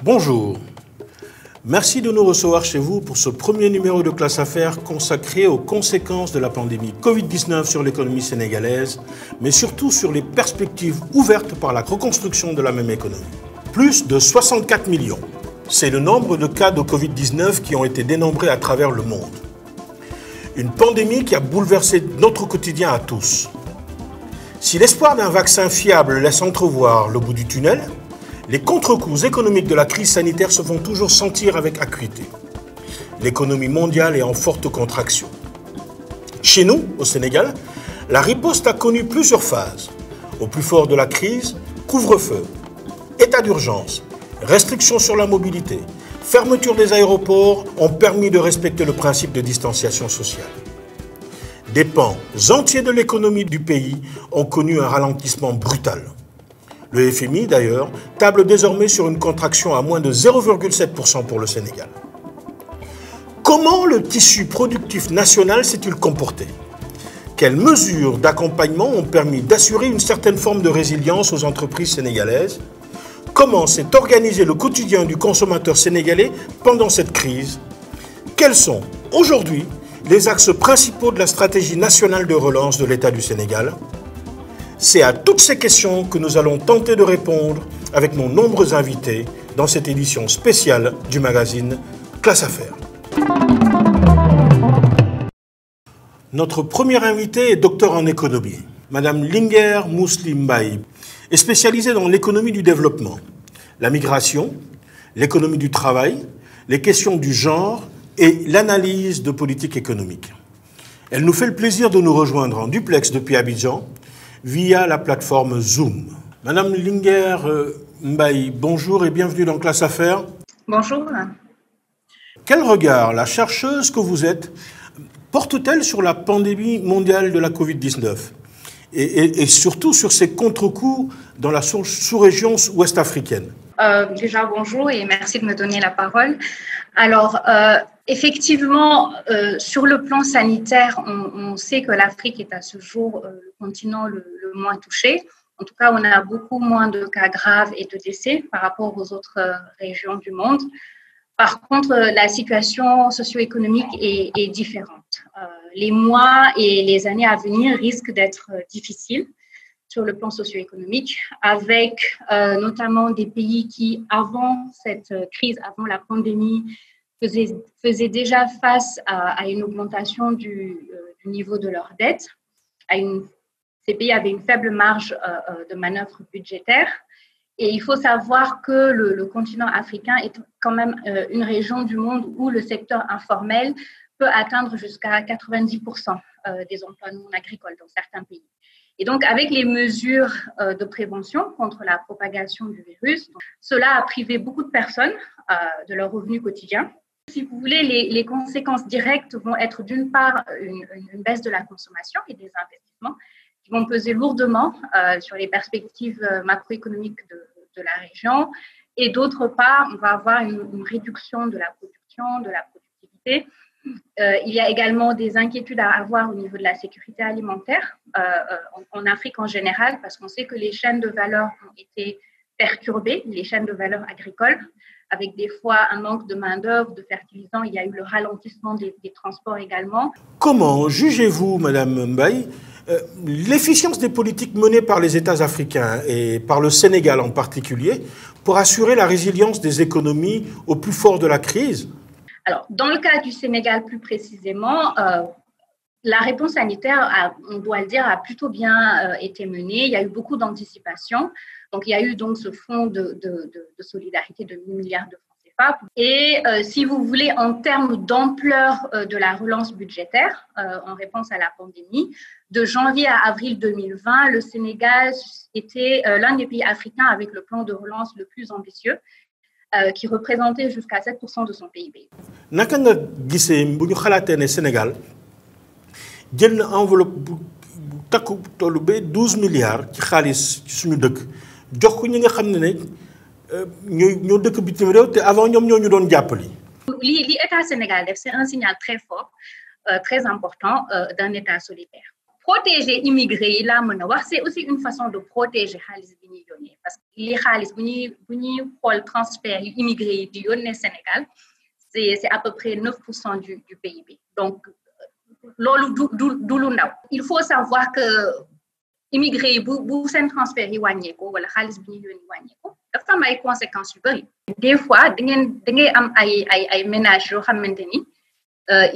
Bonjour, merci de nous recevoir chez vous pour ce premier numéro de Classe Affaires consacré aux conséquences de la pandémie Covid-19 sur l'économie sénégalaise, mais surtout sur les perspectives ouvertes par la reconstruction de la même économie. Plus de 64 millions, c'est le nombre de cas de Covid-19 qui ont été dénombrés à travers le monde. Une pandémie qui a bouleversé notre quotidien à tous. Si l'espoir d'un vaccin fiable laisse entrevoir le bout du tunnel, les contre-coups économiques de la crise sanitaire se font toujours sentir avec acuité. L'économie mondiale est en forte contraction. Chez nous, au Sénégal, la riposte a connu plusieurs phases. Au plus fort de la crise, couvre-feu, état d'urgence, restrictions sur la mobilité, fermeture des aéroports ont permis de respecter le principe de distanciation sociale. Des pans entiers de l'économie du pays ont connu un ralentissement brutal. Le FMI, d'ailleurs, table désormais sur une contraction à moins de 0,7% pour le Sénégal. Comment le tissu productif national s'est-il comporté? Quelles mesures d'accompagnement ont permis d'assurer une certaine forme de résilience aux entreprises sénégalaises? Comment s'est organisé le quotidien du consommateur sénégalais pendant cette crise? Quels sont, aujourd'hui, les axes principaux de la stratégie nationale de relance de l'État du Sénégal? C'est à toutes ces questions que nous allons tenter de répondre avec nos nombreux invités dans cette édition spéciale du magazine Classe Affaires. Notre première invitée est docteur en économie. Madame Linguère Mously Mbaye est spécialisée dans l'économie du développement, la migration, l'économie du travail, les questions du genre et l'analyse de politique économique. Elle nous fait le plaisir de nous rejoindre en duplex depuis Abidjan via la plateforme Zoom. Madame Linguère Mbaye, bonjour et bienvenue dans Classe Affaires. Bonjour. Quel regard la chercheuse que vous êtes porte-t-elle sur la pandémie mondiale de la Covid-19 et surtout sur ses contre-coups dans la sous-région ouest-africaine? Déjà, bonjour et merci de me donner la parole. Alors, effectivement, sur le plan sanitaire, on sait que l'Afrique est à ce jour le continent le moins touché. En tout cas, on a beaucoup moins de cas graves et de décès par rapport aux autres régions du monde. Par contre, la situation socio-économique est différente. Les mois et les années à venir risquent d'être difficiles sur le plan socio-économique, avec notamment des pays qui, avant cette crise, avant la pandémie, faisaient déjà face à une augmentation du niveau de leur dette. Ces pays avaient une faible marge de manœuvre budgétaire. Et il faut savoir que le continent africain est quand même une région du monde où le secteur informel peut atteindre jusqu'à 90% des emplois non agricoles dans certains pays. Et donc, avec les mesures de prévention contre la propagation du virus, cela a privé beaucoup de personnes de leur revenu quotidien. Si vous voulez, les conséquences directes vont être d'une part une baisse de la consommation et des investissements qui vont peser lourdement sur les perspectives macroéconomiques de la région. Et d'autre part, on va avoir une réduction de la production, de la productivité. Il y a également des inquiétudes à avoir au niveau de la sécurité alimentaire en Afrique en général, parce qu'on sait que les chaînes de valeur ont été perturbées, les chaînes de valeur agricoles, avec des fois un manque de main-d'œuvre, de fertilisants. Il y a eu le ralentissement des transports également. Comment jugez-vous, Madame Mbaye, l'efficience des politiques menées par les États africains et par le Sénégal en particulier pour assurer la résilience des économies au plus fort de la crise? Alors, dans le cas du Sénégal plus précisément, la réponse sanitaire, on doit le dire, a plutôt bien été menée. Il y a eu beaucoup d'anticipation. Donc, il y a eu donc ce fonds de solidarité de 1 000 milliards de francs CFA. Et si vous voulez, en termes d'ampleur de la relance budgétaire en réponse à la pandémie, de janvier à avril 2020, le Sénégal était l'un des pays africains avec le plan de relance le plus ambitieux, qui représentait jusqu'à 7% de son PIB. Naka nga gisee bu ñu xalaatee ne Sénégal jël na enveloppe bu takku tollu ba 12 milliards ci xaalis ci suñu dëkk jox ko ñi nga xam ne ñoo dëkk bitim réew te avant ñoom ñoo ñu doon jàppali. Li État Sénégal def, c'est un signal très fort, très important d'un État solidaire. protéger immigrés là c'est aussi une façon de protéger xaalis bi ñuy yónnee parce que li xaalis bu ñuy xool transfert yu immigré yi di yónnee Sénégal c'est à peu près 9% du PIB donc loolu du lu ndaw il faut savoir que immigré yi bu seen transfert yi wàññeeku wala xaalis bi ñuy yónnee wàññeeku dafa am ay conséquences yu bëri des fois da ngay am ay ménages yoo xamante ni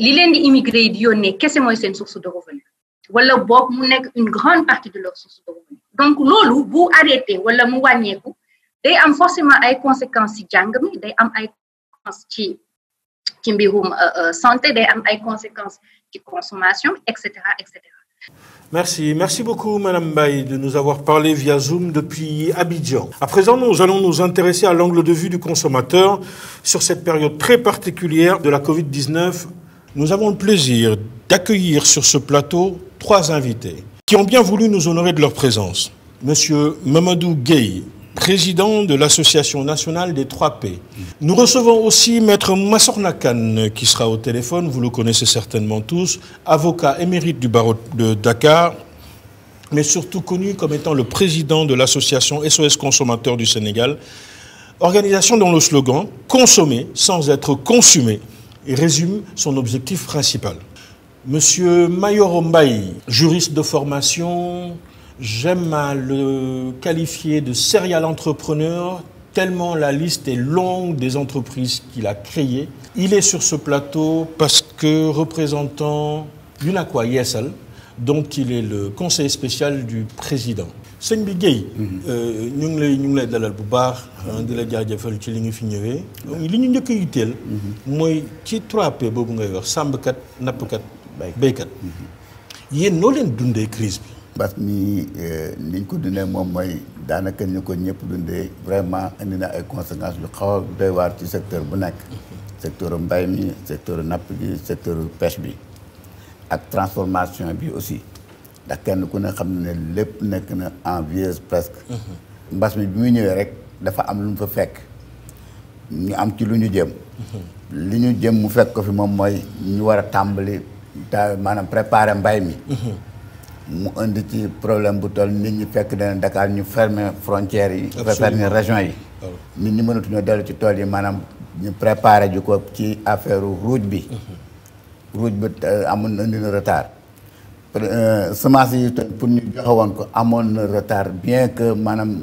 li leen di immigré yi di yónnee kese mooy seen source de revenu wala boog mu nekk une grande partie de leur source de revenu donc loolu bu arrêté wala mu wàññeeku day am forcément ay conséquences ci jàng mi day am ay conséquences ci mbirum santé day am ay conséquences ci consommation etc. Merci beaucoup Madame Mbaye de nous avoir parlé via Zoom depuis Abidjan. À présent, nous allons nous intéresser à l'angle de vue du consommateur sur cette période très particulière de la Covid-19. Nous avons le plaisir d'accueillir sur ce plateau 3 invités qui ont bien voulu nous honorer de leur présence. Monsieur Mamadou Gueye, président de l'Association nationale des 3P. Nous recevons aussi Maître Massorna Kane qui sera au téléphone, vous le connaissez certainement tous, avocat émérite du barreau de Dakar, mais surtout connu comme étant le président de l'association SOS Consommateurs du Sénégal, organisation dont le slogan « Consommer sans être consumé » résume son objectif principal. Monsieur Mayoro Mbaye, juriste de formation, j'aime à le qualifier de serial entrepreneur, tellement la liste est longue des entreprises qu'il a créées. Il est sur ce plateau parce que représentant l'UNACOIS Yessal, dont il est le conseiller spécial du président. Sëñ bi Guèye ñu ngi lay dalal bu baax di la jaajëfal ci li nga fi ñëwee li ñu njëkk a yitteel mooy ci 3P boobu ngay wax sàmmkat nappkat béykat yéen noo leen dundee crise bi. parce que niñ ko dundee moom mooy daanaka ñu ko ñëpp dundee vraiment indi na ay conséquences yu xaw a doy waar ci secteur bu nekk secteur mbay mi secteur napp gi secteur pêche bi ak transformation bi aussi ndax kenn ku ne xam ne lépp nekk na en vieillesse presque mbas mi bi muy ñëwee rek dafa am lu mu fa fekk ñu am ci lu ñu jëm li ñu jëm mu fekk ko fi moom mooy ñu war a tàmbali maanaam préparer mbay mi mu indi ci problème bu toll nit ñi fekk dana Dakar ñu fermer frontières yi fermer région yi nit ñi mënatuñoo dellu ci tool yi maanaam ñu préparer ju ko ci affaire ruuj bi amoon indi na retard semence yi pour ñu joxe woon ko amoon na retard bien que maanaam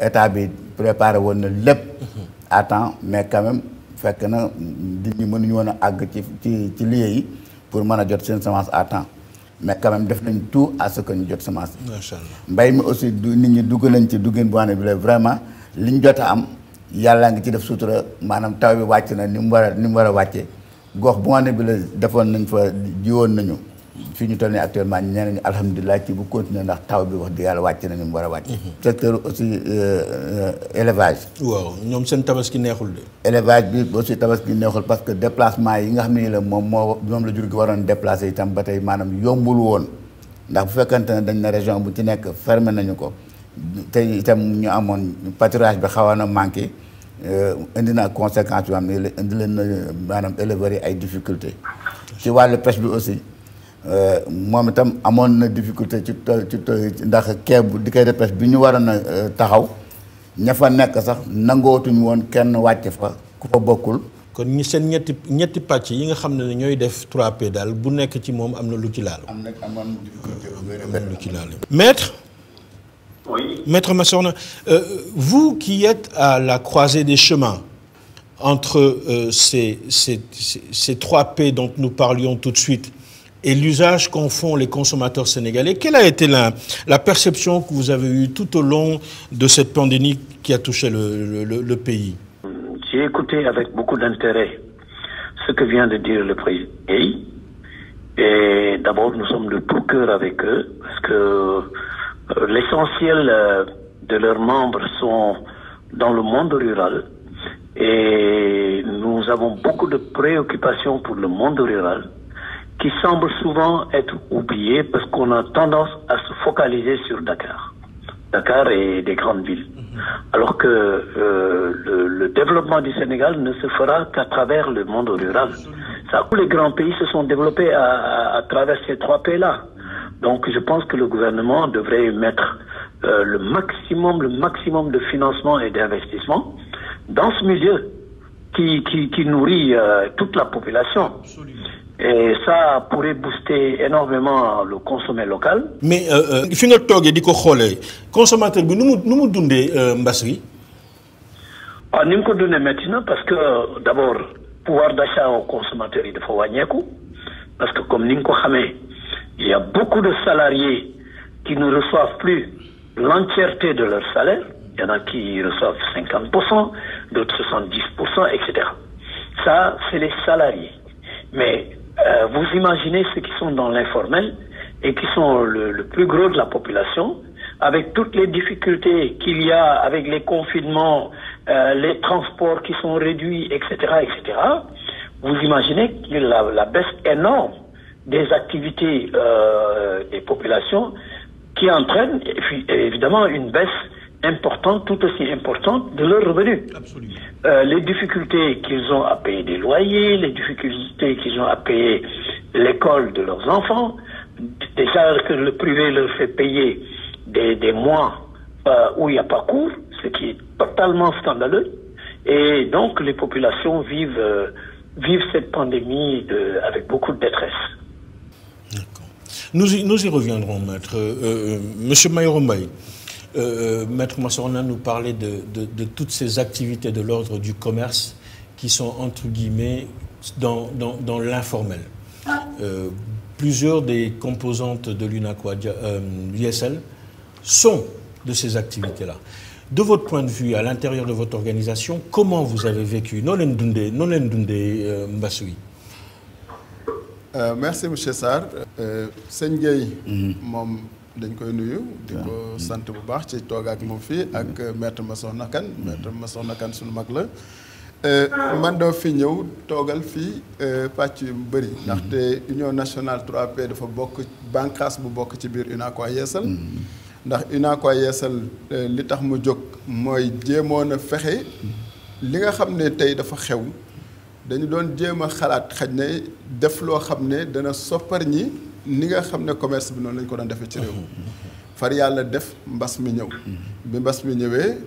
état bi préparé woon na lépp à temps mais quand même fekk na nit ñi mënuñu woon a àgg ci lieu yi pour mën a jot seen semence à temps mais quand même def nañ tout à ce que ñu jot semence yi. Macha Allah. Mbay mi aussi nit ñi dugg nañ ci duggin bu bi la vraiment liñ jot a am yàlla ngi ci def sutura maanaam taw bi wàcc na ni mu war a wàccee gox bu bi la defoon nañ fa jiwoon nañu fi ñu toll nii actuellement nee nañu alhamdulilah ci bu continuer ndax taw bi wax di yàlla wàcc na ni mu war a wàcce secteur aussi élevage. waaw ñoom seen tabaski neexul de. élevage bi aussi tabaski neexul parce que déplacement yi nga xam ne la moom la jur gi waroon déplacé itam ba tey maanaam yombul woon ndax bu fekkante ne dañ na région bu ci nekk fermé nañu ko tey itam ñu amoon pâturage bi xawoon na manqué indi na conséquences yoo xam ne indi leen na maanaam éleveurs yi ay difficultés ci wàllu pêche bi aussi. moom itam amoon na difficulté ci ndax keeb di koy repêche bi ñu waroon a taxaw ña fa nekk sax nangootuñu woon kenn wàcc fa ku fa bokkul. kon ñi seen ñetti pàcc yi nga xam ne ñooy def 3P daal bu nekk ci moom am na lu ci laal. amoon difficulté am na lu ci laal. Maître. Oui. Maître Massorna, vous qui êtes à la croisée des chemins entre ces 3P dont nous parlions tout de suite. Et l'usage qu'en font les consommateurs sénégalais. Quelle a été la perception que vous avez eue tout au long de cette pandémie qui a touché le pays? J'ai écouté avec beaucoup d'intérêt ce que vient de dire le président. Et d'abord, nous sommes de tout cœur avec eux parce que l'essentiel de leurs membres sont dans le monde rural. Et nous avons beaucoup de préoccupations pour le monde rural, qui semble souvent être oublié parce qu'on a tendance à se focaliser sur Dakar et des grandes villes. Alors que le développement du Sénégal ne se fera qu'à travers le monde rural. Ça, tous les grands pays se sont développés à travers ces 3P-là. Donc je pense que le gouvernement devrait mettre le maximum de financement et d'investissement dans ce milieu qui nourrit toute la population. Absolument. Et ça pourrait booster énormément le consommé local. Mais fi nga toogee di ko xoolee consommateur bi nu mu dundee mbas wi. Ah, ni mu ko dundee maintenant parce que d'abord pouvoir d'achat aux consommateurs yi dafa wàññeeku parce que comme ni nga ko xamee il y a beaucoup de salariés qui ne reçoivent plus l'entièreté de leur salaire. Il y en a qui reçoivent 50%, d'autres 70%, etc. Ça, c'est les salariés. Mais vous imaginez ceux qui sont dans l'informel et qui sont le plus gros de la population, avec toutes les difficultés qu'il y a avec les confinements, les transports qui sont réduits, etc., etc. Vous imaginez que la baisse énorme des activités des populations qui entraîne évidemment une baisse importante, tout aussi importante de leurs revenus. Absolument. Les difficultés qu'ils ont à payer des loyers, les difficultés qu'ils ont à payer l'école de leurs enfants, déjà que le privé leur fait payer des mois où il n'y a pas cours, ce qui est totalement scandaleux. Et donc les populations vivent cette pandémie avec beaucoup de détresse. D'accord. Nous y reviendrons, maître. Monsieur Mayoro Mbaye, maître Massorna nous parlait de toutes ces activités de l'ordre du commerce qui sont entre guillemets dans l'informel. Plusieurs des composantes de l'UNACOIS ISL sont de ces activités-là. De votre point de vue, à l'intérieur de votre organisation, comment vous avez vécu non len dundé mbas wi? Merci M. Sarr. Sëñ Gueye moom dañ koy nuyu di ko sant bu baax ci toog ak moom fii ak maître Massokhna Kane. Maître Massokhna Kane suñu mag la. Man doo fi ñëw toogal fii pàcc yu bëri ndaxte Union nationale 3P dafa bokk bànqaas bu bokk ci biir UNACOIS Yeesal. Ndax UNACOIS Yeesal li tax mu jóg mooy jéemoon a fexe li nga xam ne tey dafa xew dañu doon jéem a xalaat xaj ne def loo xam ne dana soppar ñi ni nga xam ne commerce bi noonu lañ ko doon defee ci réew far yàlla def mbas mi ñëw bi mbas mi ñëwee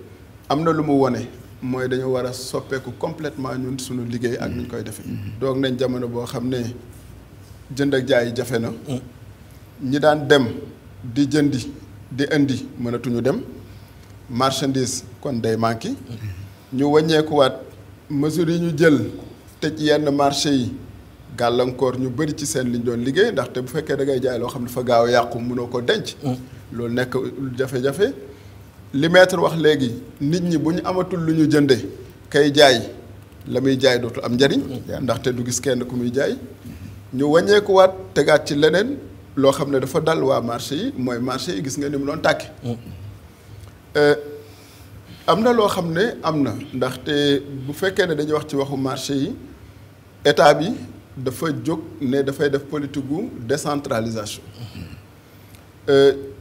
am na lu mu wone mooy dañu war a soppeeku complètement ñun suñu liggéey ak ni ñu koy defee doog nañ jamono boo xam ne jënd ak jaay jafe na ñi daan dem di jëndi di indi mënatuñu dem marchandise kon day manqué ñu wàññeekuwaat mesures yi ñu jël tëj yenn marché yi gàllankoor ñu bëri ci seen liñ doon liggéey ndaxte bu fekkee da ngay jaay loo xam ne dafa gaaw a yàqu mënoo ko denc loolu nekk jafe-jafe li maître wax léegi nit ñi bu ñu amatul lu ñu jënde kay jaay la muy jaay dootul am njariñ ndaxte du gis kenn ku muy jaay ñu wàññeekuwaat tegaat ci leneen loo xam ne dafa dal waa marché yi mooy marché yi gis nga ni mu doon tàkke am na loo xam ne am na ndaxte bu fekkee ne dañuy wax ci waxu marché yi état bi dafa jóg ne dafay def politique gu décentralisation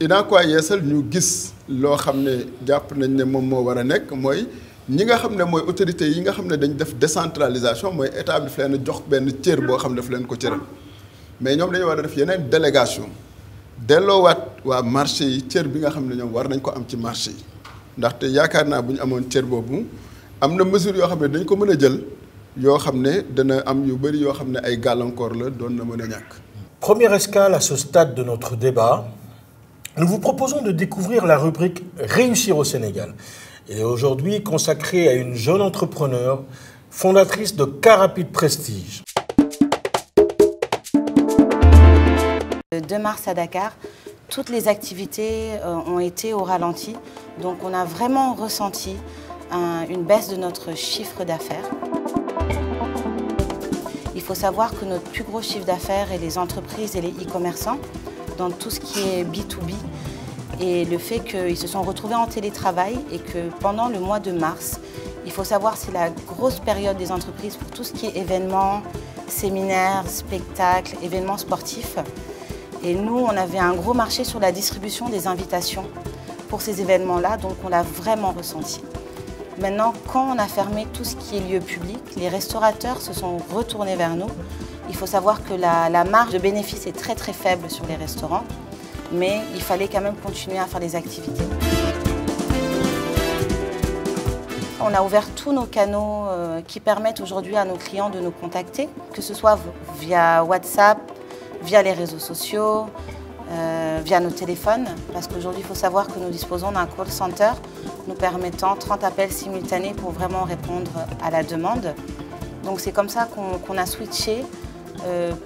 UNACOIS Yeesal ñu gis loo xam ne jàpp nañ ne moom moo war a nekk mooy ñi nga xam ne mooy autorités yi nga xam ne dañ def décentralisation mooy état bi daf leen jox benn cër boo xam ne daf leen ko cëral mais ñoom dañu war a def yeneen délégation delloowaat waa marché yi cër bi nga xam ne ñoom war nañ ko am ci marché yi ndaxte yaakaar naa bu ñu amoon cër boobu am na mesure yoo xam ne dañ ko mën a jël yoo xam ne dana am yu bëri yoo xam ne ay gàllankoor la doon na mën a ñàkk. Première escale à ce stade de notre débat, nous vous proposons de découvrir la rubrique Réussir au Sénégal. Elle est aujourd'hui consacrée à une jeune entrepreneure, fondatrice de Carapide Prestige. Le 2 mars à Dakar, toutes les activités ont été au ralenti. Donc on a vraiment ressenti une baisse de notre chiffre d'affaires. Il faut savoir que notre plus gros chiffre d'affaires est les entreprises et les e-commerçants dans tout ce qui est B2B. Et le fait qu'ils se sont retrouvés en télétravail et que pendant le mois de mars, il faut savoir que c'est la grosse période des entreprises pour tout ce qui est événements, séminaires, spectacles, événements sportifs. Et nous, on avait un gros marché sur la distribution des invitations pour ces événements-là, donc on l'a vraiment ressenti. Maintenant, quand on a fermé tout ce qui est lieu public, les restaurateurs se sont retournés vers nous. Il faut savoir que la marge de bénéfice est très très faible sur les restaurants. mais il fallait quand même continuer à faire des activités. On a ouvert tous nos canaux qui permettent aujourd'hui à nos clients de nous contacter, que ce soit via WhatsApp, via les réseaux sociaux, via nos téléphones, parce qu'aujourd'hui, il faut savoir que nous disposons d'un call center nous permettant 30 appels simultanés pour vraiment répondre à la demande. Donc c'est comme ça qu'on a switché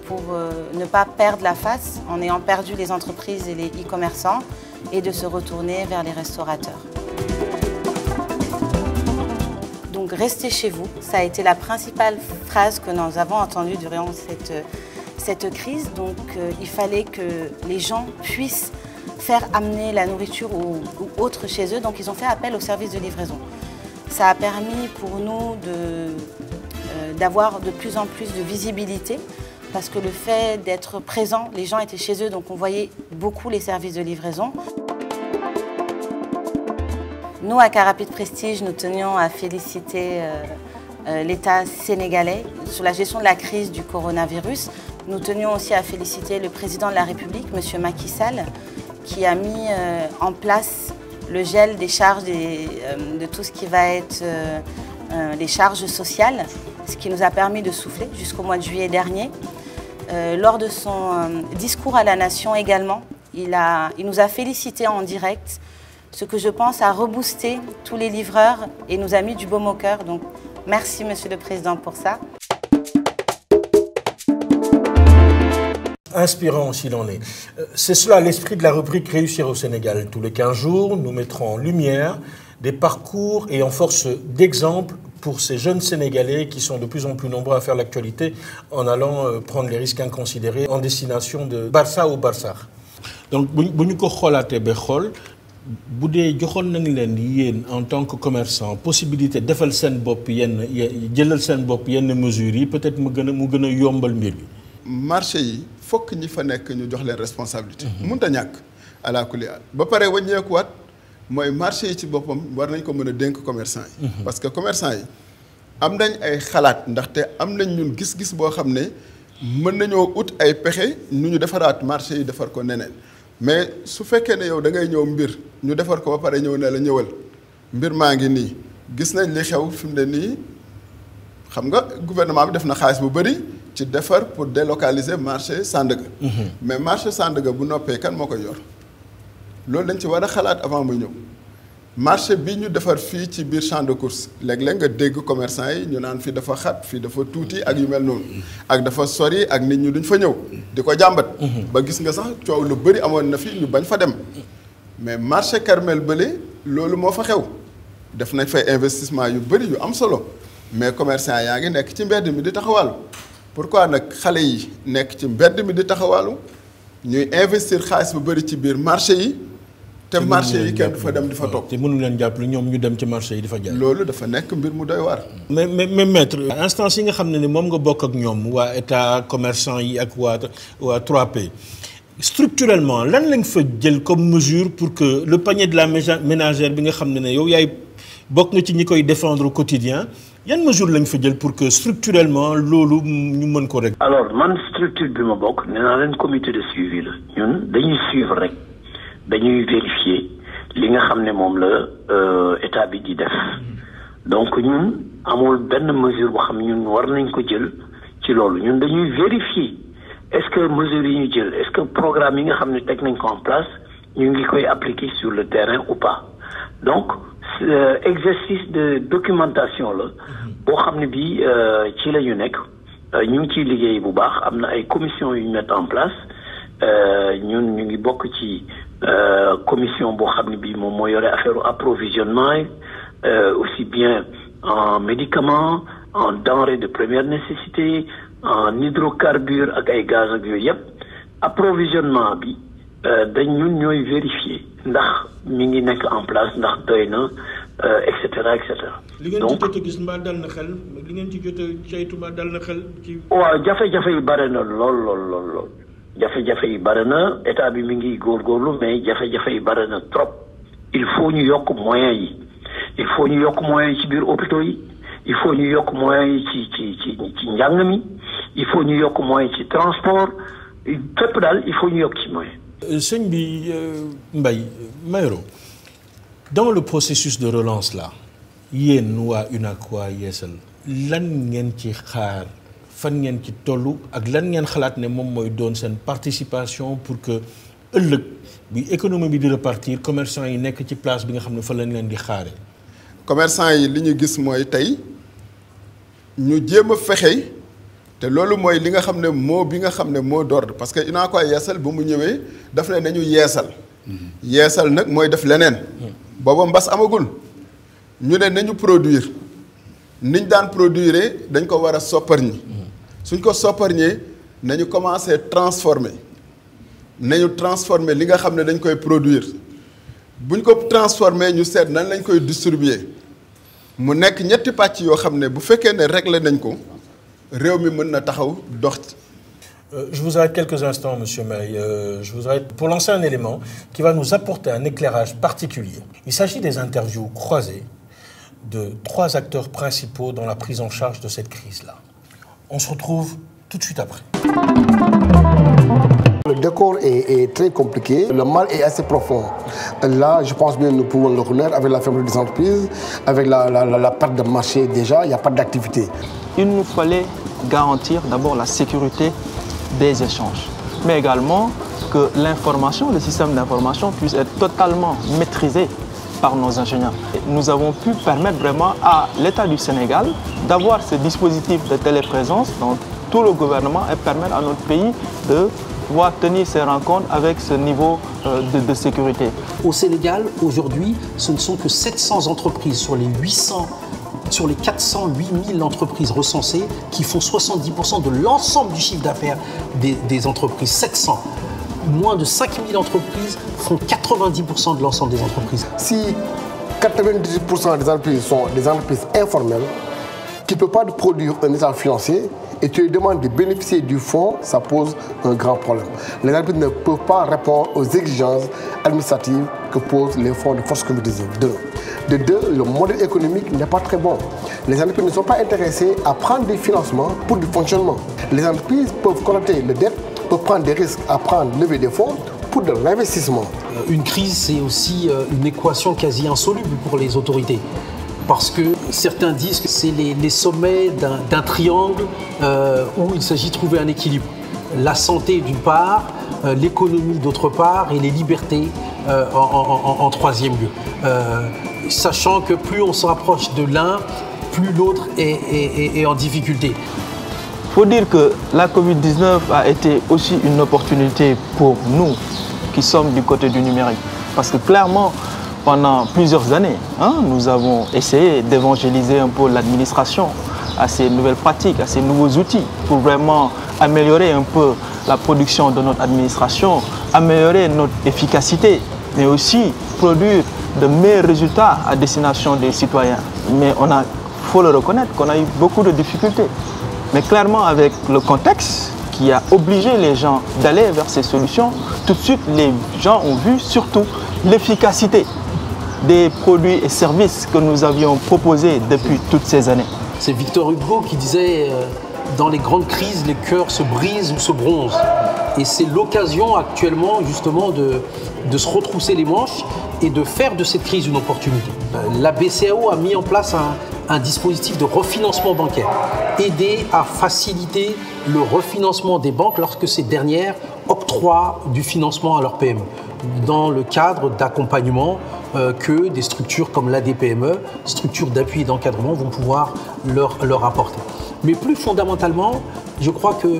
pour ne pas perdre la face en ayant perdu les entreprises et les e-commerçants et de se retourner vers les restaurateurs. Donc restez chez vous, ça a été la principale phrase que nous avons entendue durant cette crise. Donc il fallait que les gens puissent faire amener la nourriture ou autre chez eux. Donc ils ont fait appel au service de livraison. Ça a permis pour nous d'avoir de plus en plus de visibilité parce que le fait d'être présent, les gens étaient chez eux, donc on voyait beaucoup les services de livraison. Nous, à Carapide Prestige, nous tenions à féliciter l'État sénégalais sur la gestion de la crise du coronavirus. Nous tenions aussi à féliciter le président de la République, M. Macky Sall, qui a mis en place le gel des charges de tout ce qui va être les charges sociales, ce qui nous a permis de souffler jusqu'au mois de juillet dernier. Lors de son discours à la nation également, il nous a félicités en direct, ce que je pense a reboosté tous les livreurs et nous a mis du baume au cœur. Donc merci Monsieur le Président pour ça. Inspirant s'il en est. C'est cela l'esprit de la rubrique Réussir au Sénégal. Tous les 15 jours, nous mettrons en lumière des parcours et en force d'exemple pour ces jeunes Sénégalais qui sont de plus en plus nombreux à faire l'actualité en allant prendre les risques inconsidérés en destination de Barça ou Barsakh. Donc, bu ñu ko xoolaatee ba xool bu dee joxoon nañ leen yéen en tant que commerçant possibilité defal seen bopp jëlal seen bopp yenn mesures yi peut-être mu gën a yombal mbir bi. marché yi fokk ñi fa nekk ñu jox leen responsabilité. mënut a ñàkk ala kulli aal ba pare wàññeekuwaat mooy marché yi ci boppam war nañ ko mën a dénk commerçant yi. parce que commerçant yi am nañ ay xalaat ndaxte am nañ ñun gis-gis boo xam ne mën nañoo ut ay pexe nu ñu defaraat marché yi defar ko neneen mais su fekkee ne yow da ngay ñëw mbir ñu defar ko ba pare ñëw ne la ñëwal mbir maa ngi nii gis nañ li xew fi mu ne nii xam nga gouvernement bi def na xaalis bu bëri ci defar pour délocaliser marché Sandaga. mais marché Sandaga bu noppee kan moo koy yor loolu dañ ci war a xalaat avant muy ñëw marché bi ñu defar fii ci biir champ de course léeg-léeg nga dégg commerçant yi ñu naan fii dafa xat fii dafa tuuti ak yu mel noonu ak dafa sori ak nit ñi duñ fa ñëw di ko jàmbat. ba gis nga sax coow lu bëri amoon na fi ñu bañ fa dem mais marché Kermel bële loolu moo fa xew def nañ fay investissement yu bëri yu am solo mais commerçant yaa ngi nekk ci mbedd mi di taxawaalu pourquoi nag xale yi nekk ci mbedd mi di taxawaalu ñuy investir xaalis bu bëri ci biir marché yi. te marché yi kenn du fa dem di fa toog. te mënu leen jàppale ñoom ñu dem ci marché yi di fa jaay. loolu dafa nekk mbir mu doy waar. mais maître instance yi nga xam ne ni moom nga bokk ak ñoom waa état commerçant yi ak waa 3P structurellement lan lañ fa jël comme mesure pour que le panier de la ménagère bi nga xam ne yow yaay bokk nga ci ñi koy défendre au quotidien yan mesure lañ fa jël pour que structurellement loolu ñu mën ko rek. alors man structure bi ma bokk nee naa leen comité de suivi la ñun dañuy suivre rek. dañuy vérifier li nga xam ne moom la état bi di def donc ñun amul benn mesure boo xam ñun war nañ ko jël ci loolu ñun dañuy vérifier est-ce que mesures yi ñu jël est-ce que programme yi nga xam ne teg nañ ko en place ñu ngi koy appliquer sur le terrain ou pas donc exercice de documentation la boo xam ne bii ci la ñu nekk ñu ngi ciy liggéey bu baax am na ay commissions yu ñu mettre en place ñun ñu ngi bokk ci commission boo xam ne bii moom moo yore affaire approvisionnement aussi bien en médicaments en denrées de première nécessité en hydrocarbures ak ay gaz ak yooyu yëpp approvisionnement bi dañ ñun ñooy vérifier ndax mi ngi nekk en place ndax doy na et cetera et cetera. li ngeen ci jot a gis mbaa dal na xel li ngeen ci jot a saytu mbaa dal na xel ci. waaw jafe-jafe yi bare na lool. jafe-jafe yi bare na état bi mi ngi góorgóorlu mais jafe-jafe yi bare na trop il faut ñu yokk moyens yi il faut ñu yokk moyens yi ci biir hôpitaux yi il faut ñu yokk moyens yi ci njàng mi il faut ñu yokk moyens ci transport fépp daal il faut ñu yokk ci moyens Sëñ bi Mbaye Mayoro, dans le processus de relance là yéen waa UNACOIS Yeesal lan ngeen ci xaar fan ngeen ci tollu ak lan ngeen xalaat ne moom mooy doon seen participation pour que ëllëg bi économie bi di repartir commerçant yi nekk ci place bi nga xam ne fa lañ leen di xaare. commerçant yi li ñu gis mooy tey ñu jéem a fexe te loolu mooy li nga xam ne moo bi nga xam ne moo d'ordre parce que UNACOIS Yeesal bu mu ñëwee daf ne nañu yeesal. yeesal nag mooy def leneen. booba mbas amagul ñu ne nañu produire niñ daan produire dañ ko war a sopparñi suñ ko sopparñee nañu commencé transformer li nga xam ne dañ koy produire buñ ko transformer ñu seet nan lañ koy distribuer mu nekk ñetti pàcc yoo xam ne bu fekkee ne réglé nañ ko réew mi mën na taxaw dox. Je vous arrête quelques instants, Monsieur May. Je vous arrête pour lancer un élément qui va nous apporter un éclairage particulier. Il s'agit des interviews croisées de 3 acteurs principaux dans la prise en charge de cette crise-là. On se retrouve tout de suite après. Le décor est très compliqué, le mal est assez profond. Là, je pense bien que nous pouvons le reconnaître avec la fermeture des entreprises, avec la perte de marché déjà, il n'y a pas d'activité. Il nous fallait garantir d'abord la sécurité des échanges, mais également que l'information, le système d'information puisse être totalement maîtrisé par nos ingénieurs. Nous avons pu permettre vraiment à l'État du Sénégal d'avoir ce dispositif de téléprésence dans tout le gouvernement et permettre à notre pays de pouvoir tenir ces rencontres avec ce niveau de sécurité. Au Sénégal, aujourd'hui, ce ne sont que 700 entreprises sur les 408 000 entreprises recensées qui font 70% de l'ensemble du chiffre d'affaires des entreprises. 700. Moins de 5 000 entreprises font 90% de l'ensemble des entreprises. Si 98% des entreprises sont des entreprises informelles, qui ne peuvent pas produire un état financier, et tu lui demandes de bénéficier du fonds, ça pose un grand problème. Les entreprises ne peuvent pas répondre aux exigences administratives que posent les fonds de force compétitive. De deux, le modèle économique n'est pas très bon. Les entreprises ne sont pas intéressées à prendre des financements pour du fonctionnement. Les entreprises peuvent collecter les dettes, peuvent prendre des risques à lever des fonds pour de l'investissement. Une crise, c'est aussi une équation quasi insoluble pour les autorités. Parce que certains disent que c'est les sommets d'un triangle où il s'agit de trouver un équilibre. La santé d'une part, l'économie d'autre part et les libertés en troisième lieu. Sachant que plus on se rapproche de l'un, plus l'autre est en difficulté. Il faut dire que la Covid-19 a été aussi une opportunité pour nous qui sommes du côté du numérique. Parce que clairement, pendant plusieurs années, nous avons essayé d'évangéliser un peu l'administration à ces nouvelles pratiques, à ces nouveaux outils pour vraiment améliorer un peu la production de notre administration, améliorer notre efficacité, mais aussi produire de meilleurs résultats à destination des citoyens. Mais il faut le reconnaître qu'on a eu beaucoup de difficultés. Mais clairement, avec le contexte qui a obligé les gens d'aller vers ces solutions, tout de suite, les gens ont vu surtout l'efficacité des produits et services que nous avions proposés depuis toutes ces années. C'est Victor Hugo qui disait dans les grandes crises, les cœurs se brisent ou se bronzent. Et c'est l'occasion actuellement justement de se retrousser les manches et de faire de cette crise une opportunité. La BCEAO a mis en place un dispositif de refinancement bancaire, aider à faciliter le refinancement des banques lorsque ces dernières octroient du financement à leurs PME, dans le cadre d'accompagnement que des structures comme l'ADPME, structures d'appui et d'encadrement, vont pouvoir leur apporter. Mais plus fondamentalement, je crois que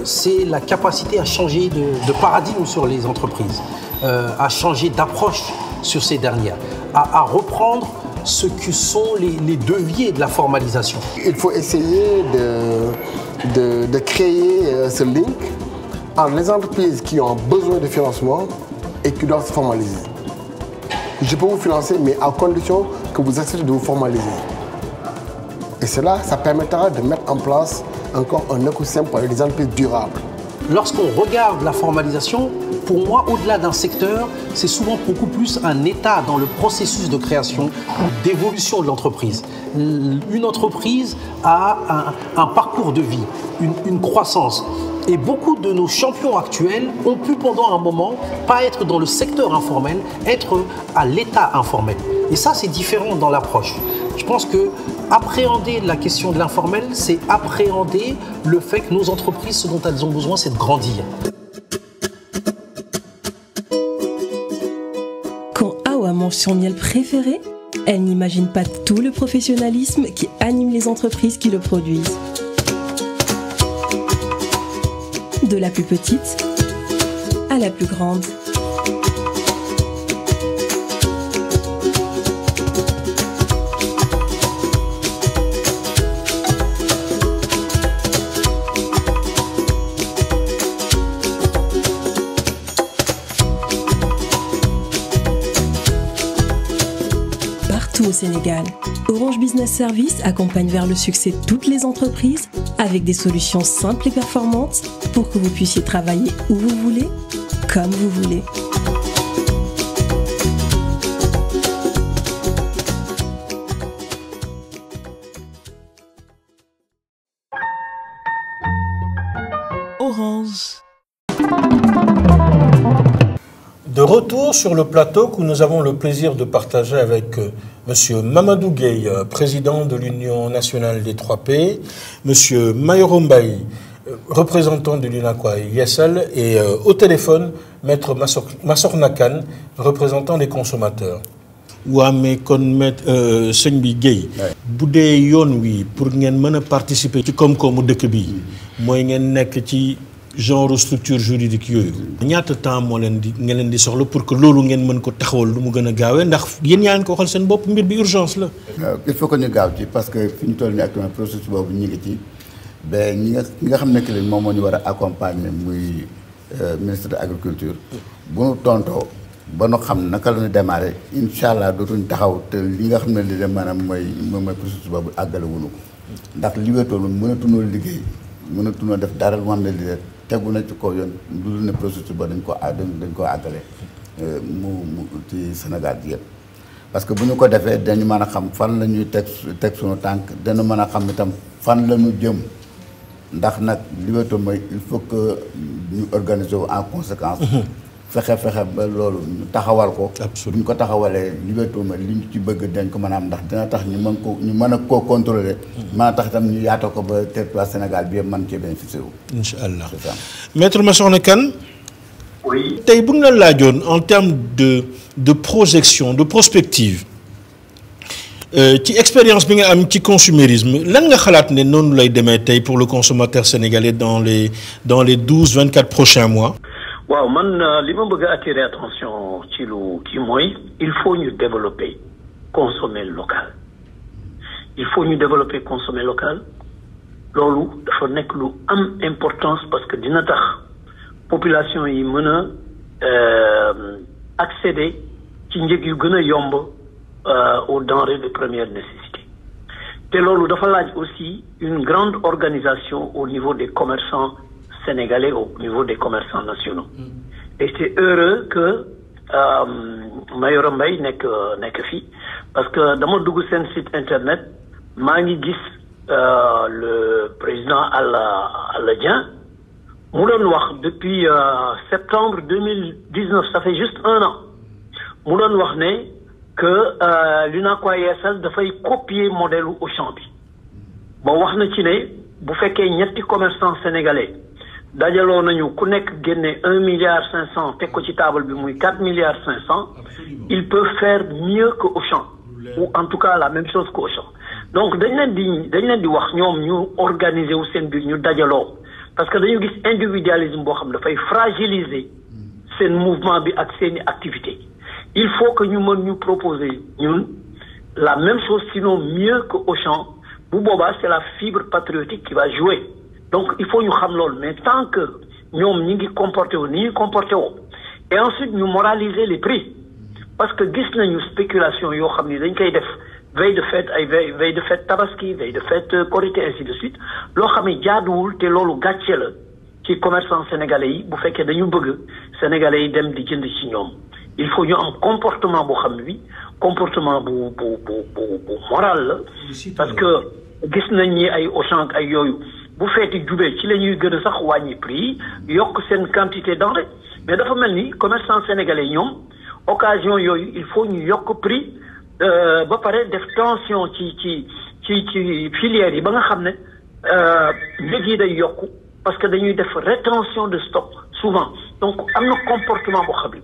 c'est la capacité à changer de paradigme sur les entreprises, à changer d'approche sur ces dernières, à reprendre ce que sont les deviers de la formalisation. Il faut essayer de créer ce link entre les entreprises qui ont besoin de financement et qui doivent se formaliser. Je peux vous financer, mais à condition que vous acceptez de vous formaliser. Et cela, ça permettra de mettre en place encore un écosystème pour les entreprises durables. lorsqu'on regarde la formalisation, pour moi, au-delà d'un secteur, c'est souvent beaucoup plus un état dans le processus de création, d'évolution de l'entreprise. Une entreprise a un parcours de vie, une croissance. Et beaucoup de nos champions actuels ont pu pendant un moment pas être dans le secteur informel, être à l'état informel. Et ça, c'est différent dans l'approche. Je pense que appréhender la question de l'informel, c'est appréhender le fait que nos entreprises, ce dont elles ont besoin, c'est de grandir. Quand Awa mange son miel préféré, elle n'imagine pas tout le professionnalisme qui anime les entreprises qui le produisent. De la plus petite à la plus grande. Au Sénégal, Orange Business Service accompagne vers le succès toutes les entreprises avec des solutions simples et performantes pour que vous puissiez travailler où vous voulez, comme vous voulez. Orange. De retour sur le plateau que nous avons le plaisir de partager avec M. Mamadou Gueye, président de l'Union nationale des 3P, M. Mayoro Mbaye, représentant de l'UNACOIS Yessal, et au téléphone, Maître Massorna Kane, représentant des consommateurs. waa mais kon Maître sëñ bi Gueye bu dee yoon wi pour ngeen mën a participer ci koom-koomu dëkk bi mooy ngeen nekk ci genre structure juridique yooyu ñaata temps moo leen di ngeen leen di soxla pour que loolu ngeen mën ko taxawal lu mu gën a gaawee ndax yéen yaa ngi ko waxal seen bopp mbir bi urgence la. waaw il faut que ñu gaaw ci parce que fi ñu toll nii actuellement processus boobu ñu ngi ci ba ñi nga xam ne que moom moo ñu war a accompagner muy ministre de l'agriculture bu ñu tontoo ba nu xam naka la ñu démarré incha allah dootuñ taxaw te li nga xam ne li dem maanaam mooy processus boobu àggale wuñu ko ndax li wéetoolu mënatunoo liggéey mënatunoo def dara lu xam ne li tegu na ci kaw yoon lu dul ne processus ba dañ ko àggale mu ci Sénégal gi yëpp parce que bu ñu ko defee dañu mën a xam fan la ñuy teg suñu tànk dana mën a xam itam fan la ñu jëm ndax nag li wéetool mooy il faut que ñu organiser wu en conséquence fexe ba loolu ñu taxawal ko. bu ñu ko taxawalee liberté ma li ñu ci bëgg dañ ko mën a am ndax dina tax ñu mën a koo contrôler. mën a tax itam ñu yaatoo ko ba territoire Sénégal bi yëpp mën cee bénéficier wu. incha allah Maître Massorna Kane. oui. tey bu ñu la laajoon en termes de projection de prospective ci expérience bi nga am ci consumérisme lan nga xalaat ne noonu lay demee tey pour le consommateur sénégalais dans les 12-24 prochains mois. waaw man li ma bëgg a attirer attention ci lu kii mooy il faut ñu développer consommer local il faut ñu développer consommer local loolu dafa nekk lu am importance parce que dina tax population yi mën a accéder ci njëg yu gën a yomb aux denrées de première nécessité te loolu dafa laaj aussi une grande organisation au niveau des commerçants sénégalais au niveau des commerçants nationaux. Et c'est heureux que Mayoro Mbaye nekk fii parce que dama dugg seen site internet maa ngi gis le président Alla Dieng mu doon wax depuis septembre 2019 ça fait juste 1 an mu doon wax ne que l'UNACOIS Yessal dafay copier modèle Auchan bi bon wax na ci ne bu fekkee ñetti commerçants sénégalais dajaloo nañu ku nekk génne 1,5 milliard teg ko ci table bi muy 4,5 milliards ils peuvent faire mieux que Auchan ou en tout cas la même chose que Auchan donc dañ leen di wax ñoom ñu organiser wu seen biir ñu dajaloo parce que dañu gis individualisme boo xam dafay fragiliser seen mouvement bi ak seeni activité il faut que ñu mën ñu proposer ñun la même chose sinon mieux que Auchan bu boobaa c'est la fibre patriotique qui va jouer. Donc il faut ñu xam loolu mais tant que ñoom ñi ngi comporté wu ni ñuy comporté woo et ensuite ñu moraliser les prix parce que gis nañu spéculation yoo xam ni dañ koy def veille de fête ay veille de fête tabaski veille de fête Korité ainsi de suite loo xam ne jaaduwul te loolu gàcce la ci commerçant sénégalais yi bu fekkee dañu bëgg sénégalais yi dem di jënd ci ñoom il faut ñu am comportement boo xam ne comportement bu moral la parce que gis nañ ni ay Auchan ay yooyu bu feeti jubee ci la ñuy gën a sax wàññi prix yokk seen quantité denrée mais dafa mel ni commerçant sénégalais ñoom occasion yooyu il faut ñu yokk prix ba pare def tension ci filière yi ba nga xam ne njëg yi day yokku parce que dañuy def rétention de stock souvent donc am na comportement boo xam ne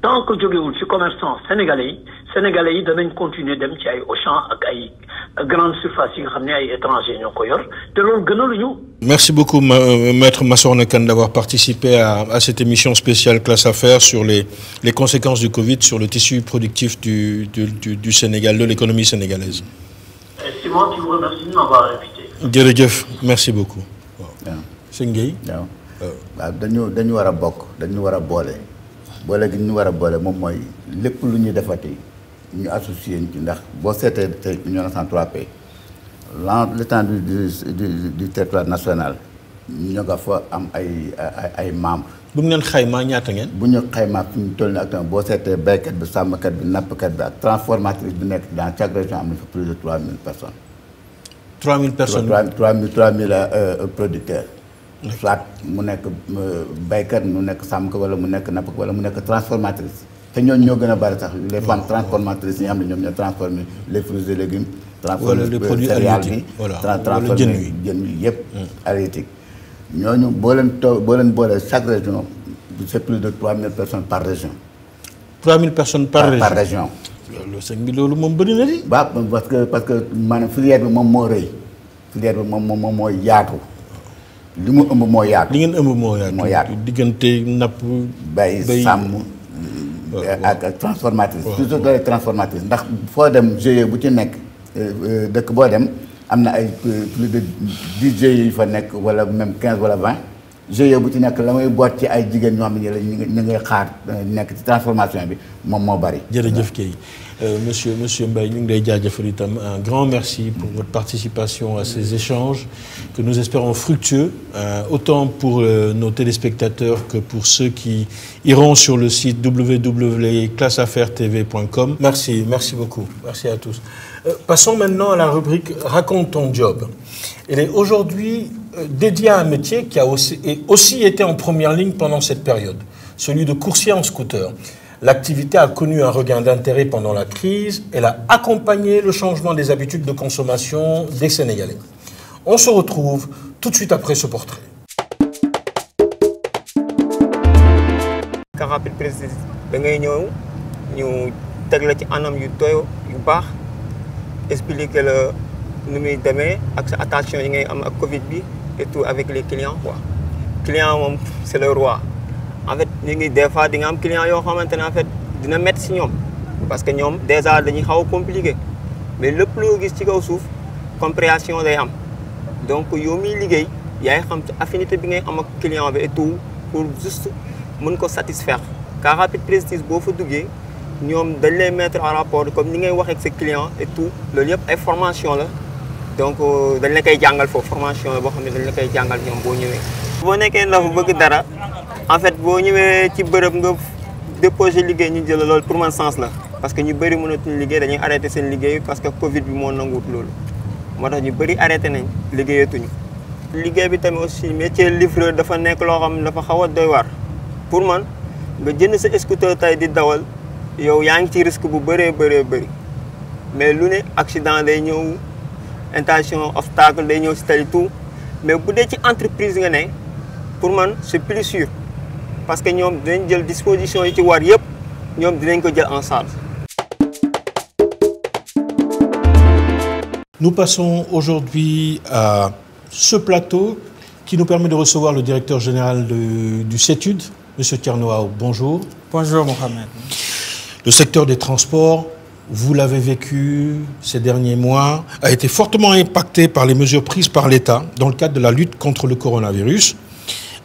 tant que jógewul ci commerçant sénégalais yi danañ continuer dem ci ay Auchan ak ay grandes surfaces yi nga xam ne ay étrangers ñoo ko yor te loolu gënaluñu. Merci beaucoup Maître Massokhna Kane d'avoir participé à cette émission spéciale Classe Affaires sur les conséquences du Covid sur le tissu productif du Sénégal, de l'économie sénégalaise. C'est moi qui vous remercie de m'avoir invité. jërëjëf merci beaucoup. waaw sëñ Gueye. waaw dañu war a bokk dañu war a boole gi ñu war a boole moom mooy lépp lu ñuy defati ñu associé ci ndax boo seetee tey Union nationale 3P l'étendue du territoire national ñu nga fa am ay membres. bu ngeen xaymaa ñaata ngeen. bu ñu xaymaa fi ñu toll nii ak boo seetee béykat bi sàmmkat bi nappkat bi ak transformatrice bi nekk dans chaque région am na fa plus de 3000 personnes. 3000 personnes 3000 producteurs. soit mu nekk béykat mu nekk sàmmkat wala mu nekk nappkat wala mu nekk transformatrice. te ñooñu ñoo gën a bari sax les femmes transformatrices yi nga xam ne ñoom ñoo transformé les fruits et légumes. wala les produits halieutiques transformé jën yi yëpp halieutique. ñooñu boo leen boolee chaque région c'est plus de 3000 personnes par région. 3000 personnes par région. loolu sëñ bi loolu moom bëri na di. waaw parce que maanaam filière bi moom moo rëy filière bi moom moo yaatu. li mu ëmb moo yaatu. li ngeen ëmb moo yaatu. diggante napp. bay sàmm. ak transformatrice. toujours doole transformatrice ndax foo dem GIE bu ci nekk dëkk boo dem am na ay plus de 10 GIE yu fa nekk wala même 15 wala 20 GIE bu ci nekk la muy boot ci ay jigéen ñoo xam ne ñu ngi xaar nekk ci transformation bi moom moo bari. jërëjëf kay monsieur Mbaye ñu ngi lay jaajëfal itam un grand merci pour votre participation à ces échanges que nous espérons fructueux autant pour nos téléspectateurs que pour ceux qui iront sur le site www.classeaffairestv.com. Merci beaucoup. Merci à tous. Passons maintenant à la rubrique Raconte ton job. Elle est aujourd'hui dédiée à un métier qui a aussi été en première ligne pendant cette période, celui de coursier en scooter. L'activité a connu un regain d'intérêt pendant la crise. Elle a accompagné le changement des habitudes de consommation des Sénégalais. On se retrouve tout de suite après ce portrait. Car rapide précis, da ngay ñëw ñu teg la ci anam yu doy yu baax expliquer la nu muy demee ak sa attention yi ngay am ak Covid bi et tout avec les clients quoi. Client moom c'est le roi. En fait ñu ngi des fois di nga am client yoo xamante ne en fait dina métti si ñoom parce que ñoom déjà dañuy xaw a compliqué mais lépp loo gis ci kaw suuf compréhension day am donc yow miy liggéey yaay xam ci affinité bi ngay am ak client bi et tout pour juste mën ko satisfaire. Car rapide prestige boo fa duggee ñoom dañ lay mettre en rapport comme ni ngay wax ak sa client et tout loolu yëpp ay formation la donc dañ la koy jàngal foofu formation la boo xam ne dañ la koy jàngal ñoom boo ñëwee. boo nekkee ndax bëgg dara. En fait boo ñëwee ci bërëb nga déposer liggéey ñu jël loolu pour man sens la parce que ñu bëri mënatuñu liggéey dañuy arrêté seen liggéey parce que Covid bi moo nanguwut loolu moo tax ñu bëri arrêté nañ liggéeyatuñu. liggéey bi tamit aussi métier livreur dafa nekk loo xam ne dafa xaw a doy waar pour man nga jënd sa scooter tey di dawal yow yaa ngi ci risque bu bëree bëri mais lu ne accident day ñëw intention obstacle day ñëw si tali tout mais bu dee ci entreprise nga ne pour man c'est plus sûr. Parce que ñoom dinañ jël disposition yi ci war yëpp ñoom dinañ ko jël en charge. Nous passons aujourd'hui à ce plateau qui nous permet de recevoir le directeur général du CETUD, M. Thierno. Bonjour. Bonjour Mohamed. Le secteur des transports, vous l'avez vécu ces derniers mois, a été fortement impacté par les mesures prises par l'État dans le cadre de la lutte contre le coronavirus.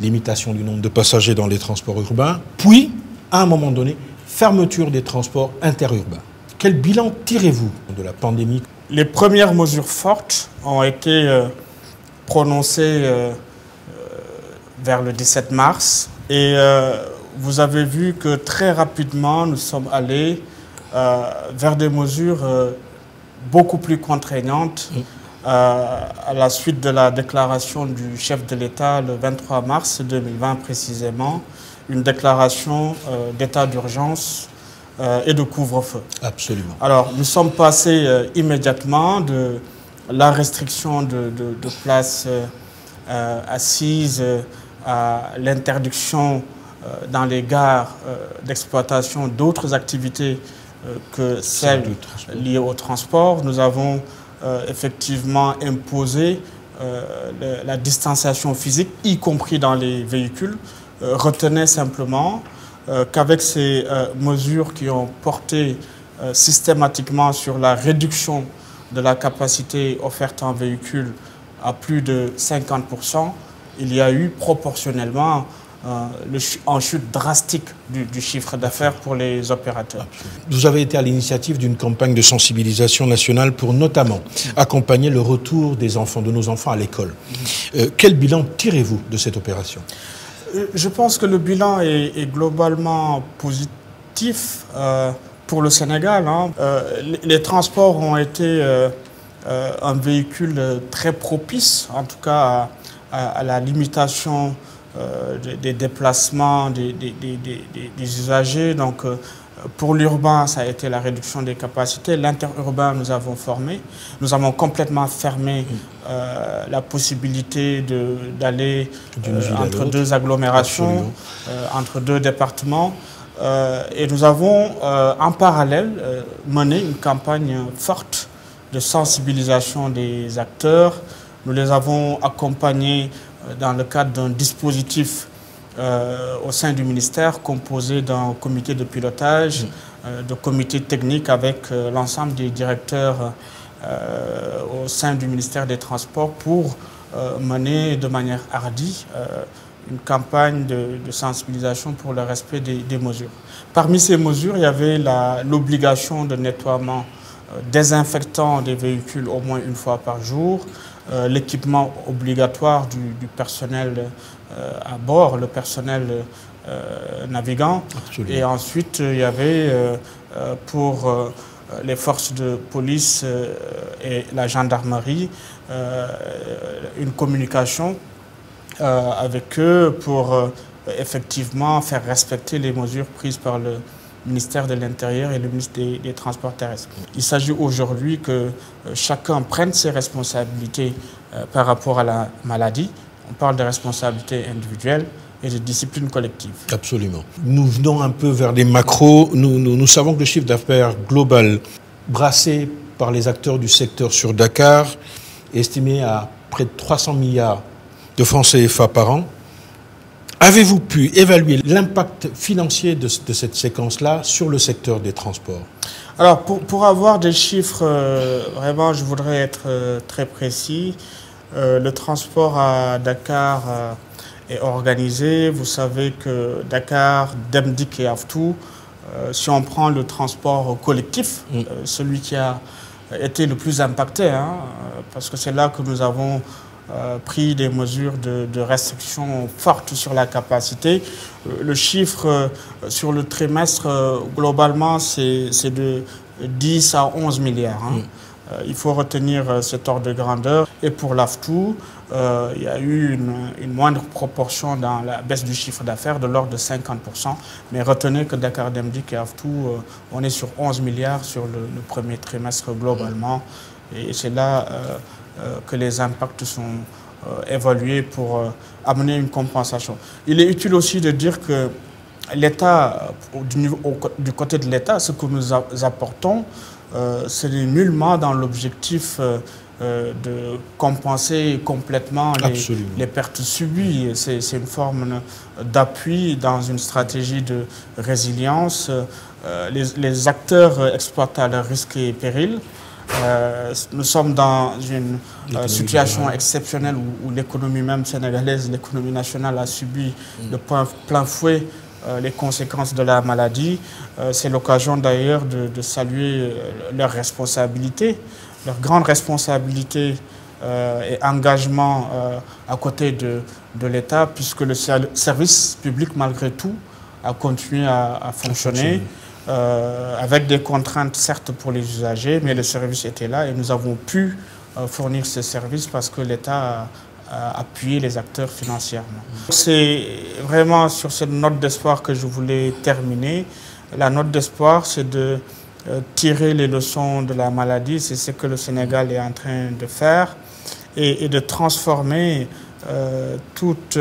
Limitation du nombre de passagers dans les transports urbains, puis, à un moment donné, fermeture des transports interurbains. Quel bilan tirez-vous de la pandémie? Les premières mesures fortes ont été prononcées vers le 17 mars. Et vous avez vu que très rapidement, nous sommes allés vers des mesures beaucoup plus contraignantes à la suite de la déclaration du chef de l'État le 23 mars 2020 précisément, une déclaration d'état d'urgence et de couvre-feu. Absolument. Alors, nous sommes passés immédiatement de la restriction de places assises à l'interdiction dans les gares d'exploitation d'autres activités que celles liées au transport. Nous avons effectivement imposé la distanciation physique, y compris dans les véhicules. Retenez simplement qu'avec ces mesures qui ont porté systématiquement sur la réduction de la capacité offerte en véhicule à plus de 50%, il y a eu proportionnellement en chute drastique du chiffre d'affaires pour les opérateurs. Vous avez été à l'initiative d'une campagne de sensibilisation nationale pour notamment accompagner le retour des enfants, de nos enfants à l'école. Quel bilan tirez-vous de cette opération? Je pense que le bilan est globalement positif pour le Sénégal. Les transports ont été un véhicule très propice, en tout cas à la limitation des déplacements des usagers. Donc, pour l'urbain, ça a été la réduction des capacités. L'interurbain, nous avons formé. Nous avons complètement fermé la possibilité d'aller entre deux agglomérations, entre deux départements. Et nous avons, en parallèle, mené une campagne forte de sensibilisation des acteurs. Nous les avons accompagnés dans le cadre d'un dispositif au sein du ministère composé d'un comité de pilotage, de comité technique avec l'ensemble des directeurs au sein du ministère des Transports pour mener de manière hardie une campagne de sensibilisation pour le respect des mesures. Parmi ces mesures, il y avait l'obligation de nettoiement désinfectant des véhicules au moins une fois par jour, l'équipement obligatoire du personnel à bord, le personnel navigant. Absolument. Et ensuite, il y avait pour les forces de police et la gendarmerie une communication avec eux pour effectivement faire respecter les mesures prises par le ministère de l'Intérieur et le ministre des Transports terrestres. Il s'agit aujourd'hui que chacun prenne ses responsabilités par rapport à la maladie. On parle de responsabilités individuelles et de discipline collective. Absolument. Nous venons un peu vers les macros. Nous savons que le chiffre d'affaires global brassé par les acteurs du secteur sur Dakar est estimé à près de 300 milliards de francs CFA par an. Avez-vous pu évaluer l'impact financier de cette séquence-là sur le secteur des transports? Alors, pour avoir des chiffres, vraiment, je voudrais être très précis. Le transport à Dakar est organisé. Vous savez que Dakar, Demdik et Aftou, si on prend le transport collectif, celui qui a été le plus impacté, parce que c'est là que nous avons pris des mesures de restriction fortes sur la capacité. Le chiffre sur le trimestre, globalement, c'est de 10 à 11 milliards. Il faut retenir cet ordre de grandeur. Et pour l'Aftou, il y a eu une moindre proportion dans la baisse du chiffre d'affaires de l'ordre de 50%. Mais retenez que Dakar Demdik et Aftou, on est sur 11 milliards sur le premier trimestre globalement. Et c'est là que les impacts sont évalués pour amener une compensation. Il est utile aussi de dire que l'État, du côté de l'État, ce que nous apportons, ce n'est nullement dans l'objectif de compenser complètement les pertes subies. C'est une forme d'appui dans une stratégie de résilience. Les acteurs exploitent à leurs risques et périls. Nous sommes dans une situation exceptionnelle où l'économie même sénégalaise, l'économie nationale a subi de plein fouet les conséquences de la maladie. C'est l'occasion d'ailleurs de saluer leur responsabilité, leur grande responsabilité et engagement à côté de l'État, puisque le service public, malgré tout, a continué à fonctionner. Avec des contraintes certes pour les usagers, mais le service était là et nous avons pu fournir ce service parce que l'État a appuyé les acteurs financièrement. C'est vraiment sur cette note d'espoir que je voulais terminer. La note d'espoir, c'est de tirer les leçons de la maladie, c'est ce que le Sénégal est en train de faire, et de transformer toutes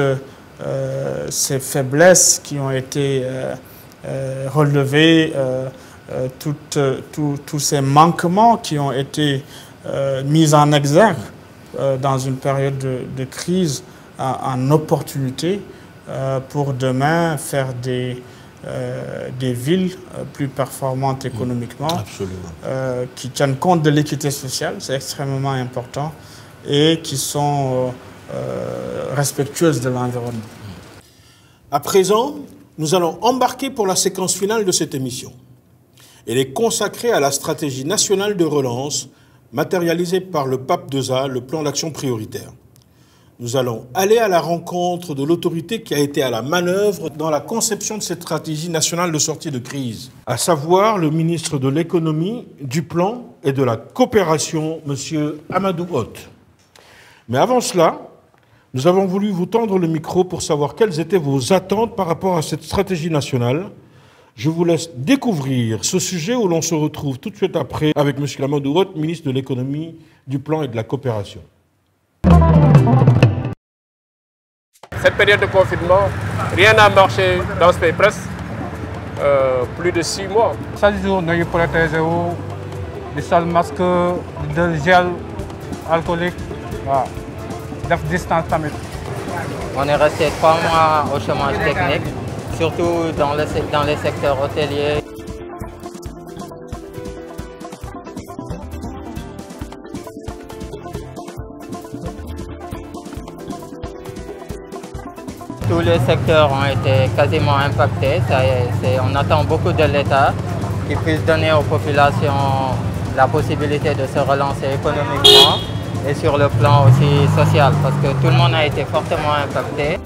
ces faiblesses qui ont été relever tous ces manquements qui ont été mis en exergue dans une période de crise en opportunité pour demain faire des villes plus performantes économiquement, qui tiennent compte de l'équité sociale, c'est extrêmement important, et qui sont respectueuses de l'environnement. À présent, nous allons embarquer pour la séquence finale de cette émission. Elle est consacrée à la stratégie nationale de relance, matérialisée par le PAP 2A, le plan d'action prioritaire. Nous allons aller à la rencontre de l'autorité qui a été à la manœuvre dans la conception de cette stratégie nationale de sortie de crise, à savoir le ministre de l'économie, du plan et de la coopération, M. Amadou Hott. Mais avant cela, nous avons voulu vous tendre le micro pour savoir quelles étaient vos attentes par rapport à cette stratégie nationale. Je vous laisse découvrir ce sujet où l'on se retrouve tout de suite après avec M. Amadou Hott, ministre de l'économie, du plan et de la coopération. Cette période de confinement, rien n'a marché dans ce pays presque. Plus de 6 mois. Chaque jour, nous protégeons des sales masques, de gel alcoolique. Voilà. On est resté 3 mois au chômage technique, surtout dans les secteurs hôteliers. Tous les secteurs ont été quasiment impactés. On attend beaucoup de l'État qui puisse donner aux populations la possibilité de se relancer économiquement et sur le plan aussi social, parce que tout le monde a été fortement impacté.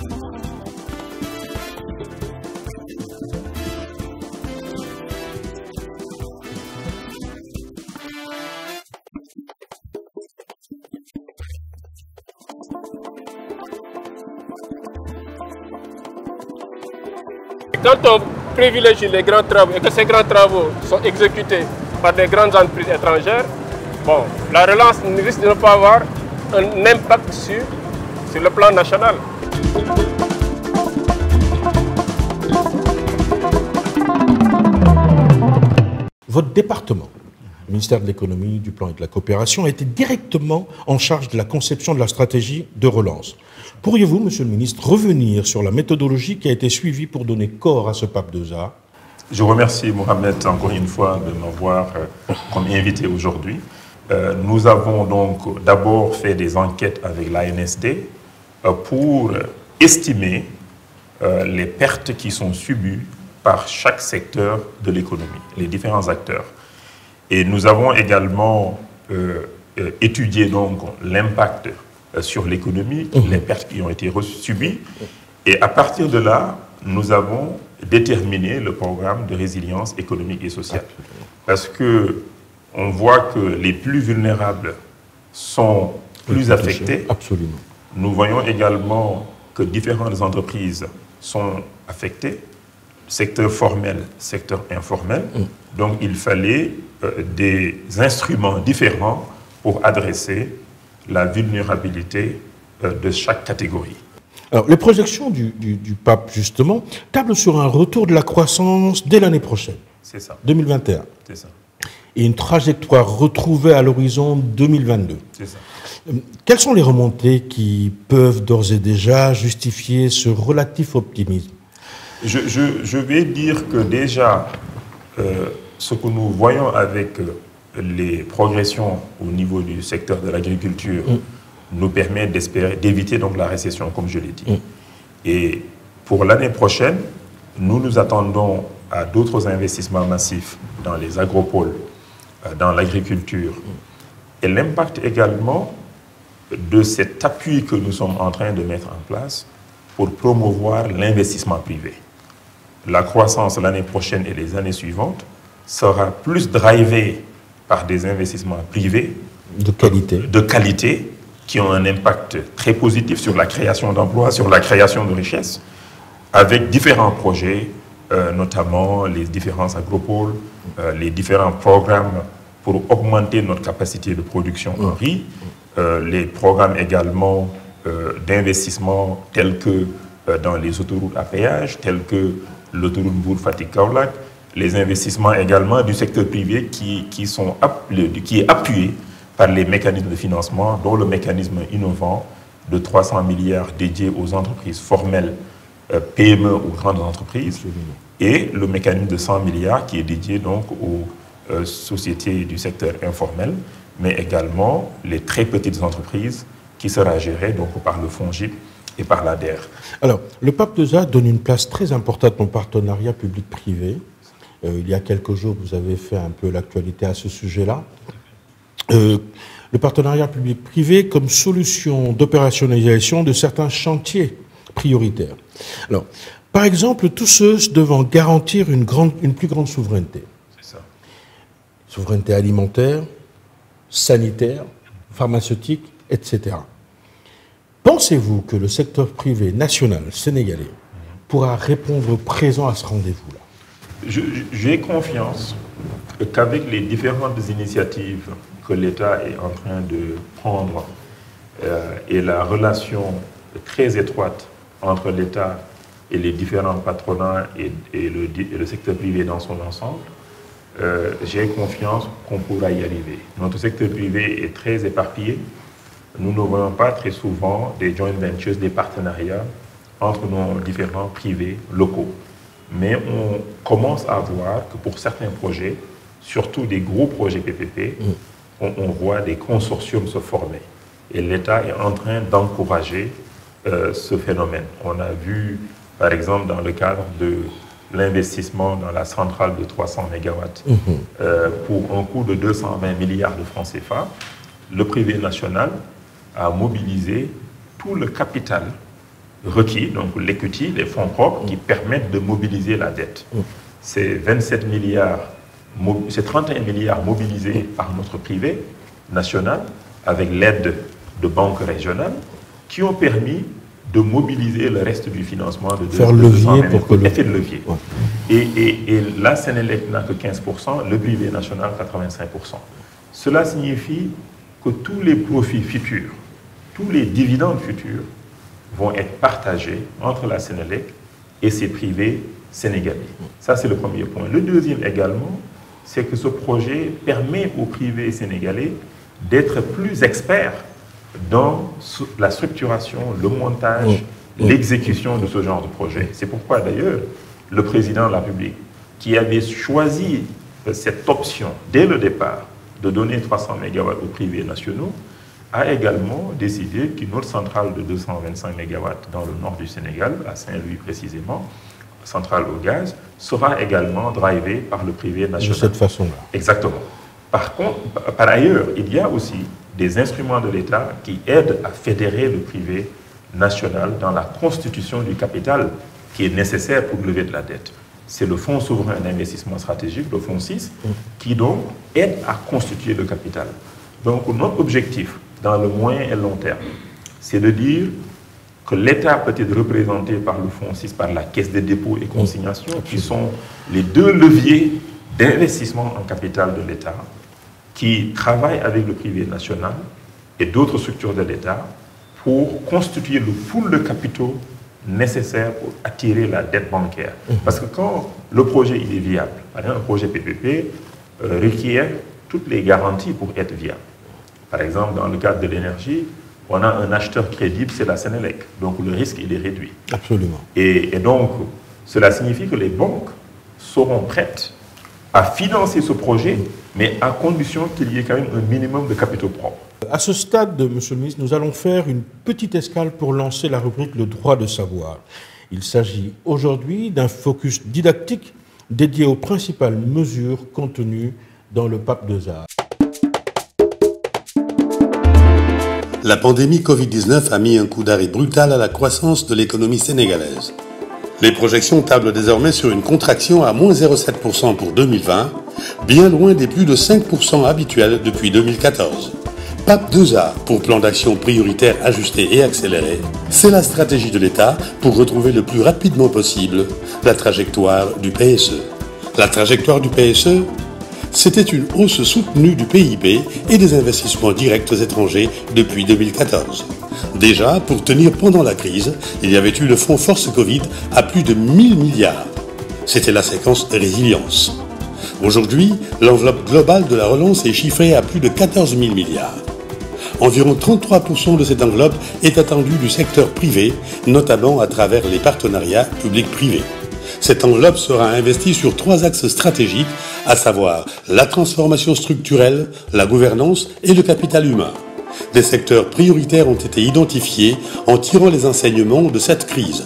Quand on privilégie les grands travaux et que ces grands travaux sont exécutés par des grandes entreprises étrangères, bon, la relance risque de ne pas avoir un impact sur le plan national. Votre département, le ministère de l'économie, du plan et de la coopération, a été directement en charge de la conception de la stratégie de relance. Pourriez-vous, monsieur le ministre, revenir sur la méthodologie qui a été suivie pour donner corps à ce PAP 2A? Je remercie Mohamed encore une fois de m'avoir comme invité aujourd'hui. Nous avons donc d'abord fait des enquêtes avec l'ANSD pour estimer les pertes qui sont subies par chaque secteur de l'économie, les différents acteurs. Et nous avons également étudié donc l'impact sur l'économie, les pertes qui ont été subies. Et à partir de là, nous avons déterminé le programme de résilience économique et sociale. Parce que on voit que les plus vulnérables sont plus affectés. Absolument. Nous voyons également que différentes entreprises sont affectées, secteur formel, secteur informel. Donc il fallait des instruments différents pour adresser la vulnérabilité de chaque catégorie. Alors, les projections du PAP, justement, tablent sur un retour de la croissance dès l'année prochaine. C'est ça. 2021. C'est ça. Et une trajectoire retrouvée à l'horizon 2022. C'est ça. Quelles sont les remontées qui peuvent d'ores et déjà justifier ce relatif optimisme? Je vais dire que déjà, ce que nous voyons avec les progressions au niveau du secteur de l'agriculture nous permet d'éviter donc la récession, comme je l'ai dit. Et pour l'année prochaine, nous nous attendons à d'autres investissements massifs dans les agropoles, dans l'agriculture. Et l'impact également de cet appui que nous sommes en train de mettre en place pour promouvoir l'investissement privé. La croissance l'année prochaine et les années suivantes sera plus drivée par des investissements privés de qualité qui ont un impact très positif sur la création d'emplois, sur la création de richesses, avec différents projets, notamment les différents agropoles, les différents programmes pour augmenter notre capacité de production en riz, les programmes également d'investissement tels que dans les autoroutes à péage, tels que l'autoroute Mbour-Fatick-Kaolack, les investissements également du secteur privé qui est appuyé par les mécanismes de financement, dont le mécanisme innovant de 300 milliards dédié aux entreprises formelles, PME ou grandes entreprises, et le mécanisme de 100 milliards qui est dédié donc aux sociétés du secteur informel, mais également les très petites entreprises qui sera gérée donc par le FONGIP et par l'ADER. Alors, le Pape 2A donne une place très importante au partenariat public-privé. Il y a quelques jours, vous avez fait un peu l'actualité à ce sujet-là. Le partenariat public-privé comme solution d'opérationnalisation de certains chantiers prioritaires. Alors, par exemple, tous ceux devant garantir une plus grande souveraineté. C'est ça. Souveraineté alimentaire, sanitaire, pharmaceutique, etc. Pensez-vous que le secteur privé national sénégalais pourra répondre présent à ce rendez-vous-là? J'ai confiance qu'avec les différentes initiatives que l'État est en train de prendre et la relation très étroite entre l'État et les différents patronats et le secteur privé dans son ensemble, j'ai confiance qu'on pourra y arriver. Notre secteur privé est très éparpillé. Nous ne voyons pas très souvent des joint ventures, des partenariats entre nos différents privés locaux. Mais on commence à voir que pour certains projets, surtout des gros projets PPP, on voit des consortiums se former. Et l'État est en train d'encourager ce phénomène. On a vu, par exemple, dans le cadre de l'investissement dans la centrale de 300 MW pour un coût de 220 milliards de francs CFA, le privé national a mobilisé tout le capital requis, donc l'equity, les fonds propres, qui permettent de mobiliser la dette. C'est 27 milliards, c'est 31 milliards mobilisés par notre privé national avec l'aide de banques régionales qui ont permis de mobiliser le reste du financement de faire levier pour que effet de levier. Et la Sénélec n'a que 15%, le privé national 85%. Cela signifie que tous les profits futurs, tous les dividendes futurs vont être partagés entre la Sénélec et ses privés sénégalais. Ça, c'est le premier point. Le deuxième également, c'est que ce projet permet aux privés sénégalais d'être plus experts dans la structuration, le montage, l'exécution de ce genre de projet. C'est pourquoi d'ailleurs, le président de la République, qui avait choisi cette option dès le départ de donner 300 MW aux privés nationaux, a également décidé qu'une autre centrale de 225 MW dans le nord du Sénégal, à Saint-Louis précisément, centrale au gaz, sera également drivée par le privé national. De cette façon-là. Exactement. Par ailleurs, il y a aussi des instruments de l'État qui aident à fédérer le privé national dans la constitution du capital qui est nécessaire pour lever de la dette. C'est le Fonds souverain d'investissement stratégique, le Fonds 6, qui donc aide à constituer le capital. Donc notre objectif, dans le moyen et long terme, c'est de dire que l'État peut être représenté par le Fonds 6, par la Caisse des dépôts et consignations, qui sont les deux leviers d'investissement en capital de l'État, qui travaillent avec le privé national et d'autres structures de l'État pour constituer le pool de capitaux nécessaire pour attirer la dette bancaire. Parce que quand le projet il est viable, par exemple, un projet PPP requiert toutes les garanties pour être viable. Par exemple, dans le cadre de l'énergie, on a un acheteur crédible, c'est la Sénélec. Donc le risque, il est réduit. Absolument. Et donc, cela signifie que les banques seront prêtes à financer ce projet, mais à condition qu'il y ait quand même un minimum de capitaux propres. À ce stade, Monsieur le ministre, nous allons faire une petite escale pour lancer la rubrique Le droit de savoir. Il s'agit aujourd'hui d'un focus didactique dédié aux principales mesures contenues dans le PAP 2A. La pandémie Covid-19 a mis un coup d'arrêt brutal à la croissance de l'économie sénégalaise. Les projections tablent désormais sur une contraction à moins 0,7% pour 2020, bien loin des plus de 5% habituels depuis 2014. PAP 2A pour plan d'action prioritaire ajusté et accéléré, c'est la stratégie de l'État pour retrouver le plus rapidement possible la trajectoire du PSE. La trajectoire du PSE, c'était une hausse soutenue du PIB et des investissements directs étrangers depuis 2014. Déjà, pour tenir pendant la crise, il y avait eu le fonds Force Covid à plus de 1000 milliards. C'était la séquence résilience. Aujourd'hui, l'enveloppe globale de la relance est chiffrée à plus de 14 000 milliards. Environ 33% de cette enveloppe est attendue du secteur privé, notamment à travers les partenariats publics-privés. Cette enveloppe sera investie sur 3 axes stratégiques, à savoir la transformation structurelle, la gouvernance et le capital humain. Des secteurs prioritaires ont été identifiés en tirant les enseignements de cette crise.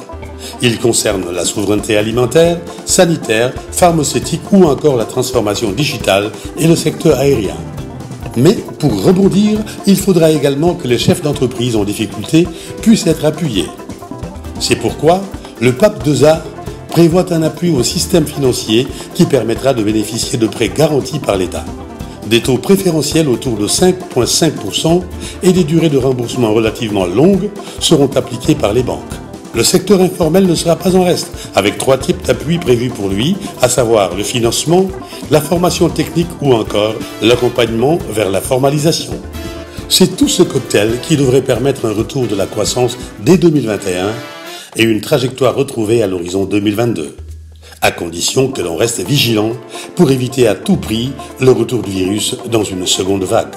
Ils concernent la souveraineté alimentaire, sanitaire, pharmaceutique ou encore la transformation digitale et le secteur aérien. Mais pour rebondir, il faudra également que les chefs d'entreprise en difficulté puissent être appuyés. C'est pourquoi le PAP 2A prévoit un appui au système financier qui permettra de bénéficier de prêts garantis par l'État. Des taux préférentiels autour de 5,5% et des durées de remboursement relativement longues seront appliquées par les banques. Le secteur informel ne sera pas en reste, avec 3 types d'appuis prévus pour lui, à savoir le financement, la formation technique ou encore l'accompagnement vers la formalisation. C'est tout ce cocktail qui devrait permettre un retour de la croissance dès 2021 et une trajectoire retrouvée à l'horizon 2022, à condition que l'on reste vigilant pour éviter à tout prix le retour du virus dans une seconde vague.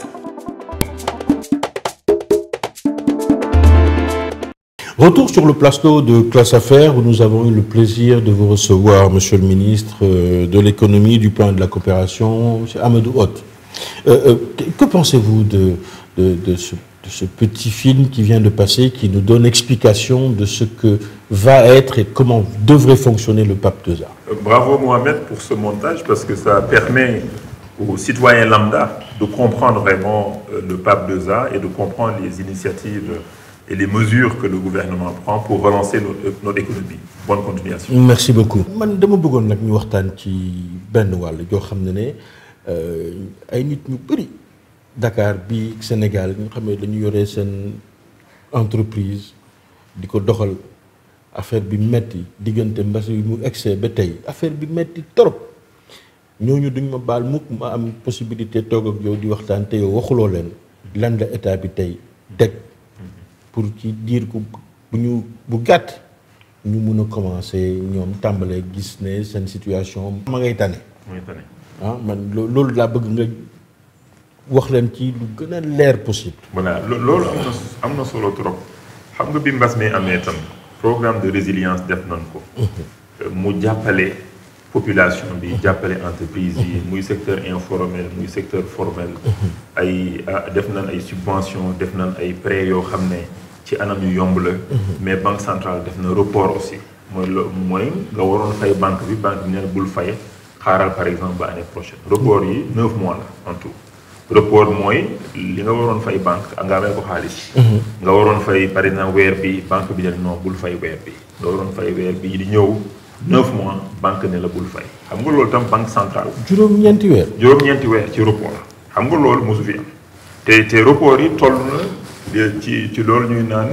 Retour sur le plateau de Classe Affaires où nous avons eu le plaisir de vous recevoir, Monsieur le ministre de l'économie, du plan et de la coopération, M. Amadou Hott. Que pensez-vous de ce petit film qui vient de passer, qui nous donne explication de ce que va être et comment devrait fonctionner le PAP 2A? Bravo Mohamed pour ce montage parce que ça permet aux citoyens lambda de comprendre vraiment le PAP 2A et de comprendre les initiatives et les mesures que le gouvernement prend pour relancer notre économie. Bonne continuation. Merci beaucoup. Man dama bëggoon nag ñu waxtaan ci benn wàll joo xam ne ay nit ñu bëri Dakar bi Sénégal ñu xam ne dañu yore seen entreprise di ko doxal affaire bi metti diggante mbas yi mu excès ba tey affaire bi metti trop ñooñu duñ ma baal mukk ma am possibilité toog ak yow di waxtaan te yow waxuloo leen lan la état bi tey deg pour ci diir ko bu gàtt ñu mun a commencer ñoom tàmbalee gis ne seen situation ma ngay tane. Ah man loolu laa bëgg nga wax leen ci lu gën a leer possible. voilà loolu am na solo trop xam nga bi mbas mi amee tam programme de résilience def nañ ko. mu jàppale population bi jàppale entreprise yi muy secteur informel muy secteur formel. ay def nañ ay subventions def nañ ay prêts yoo xam ne ci anam yu yomb la. mais banque centrale def na report aussi mooy nga waroon fay banque bi nee na bul fay xaaral par exemple ba année prochaine report yi 9 mois la en tout. report mooy li nga waroon fay banque nga amee ko xaalis. nga waroon fay par exemple weer bi banque bi ne non bul fay weer bi nga waroon fay weer bi di ñëw 9 mois banque ne la bul fay xam nga loolu tam banque centrale. juróom-ñeenti weer ci report xam nga loolu mosu fi am te report yi toll na ci loolu ñuy naan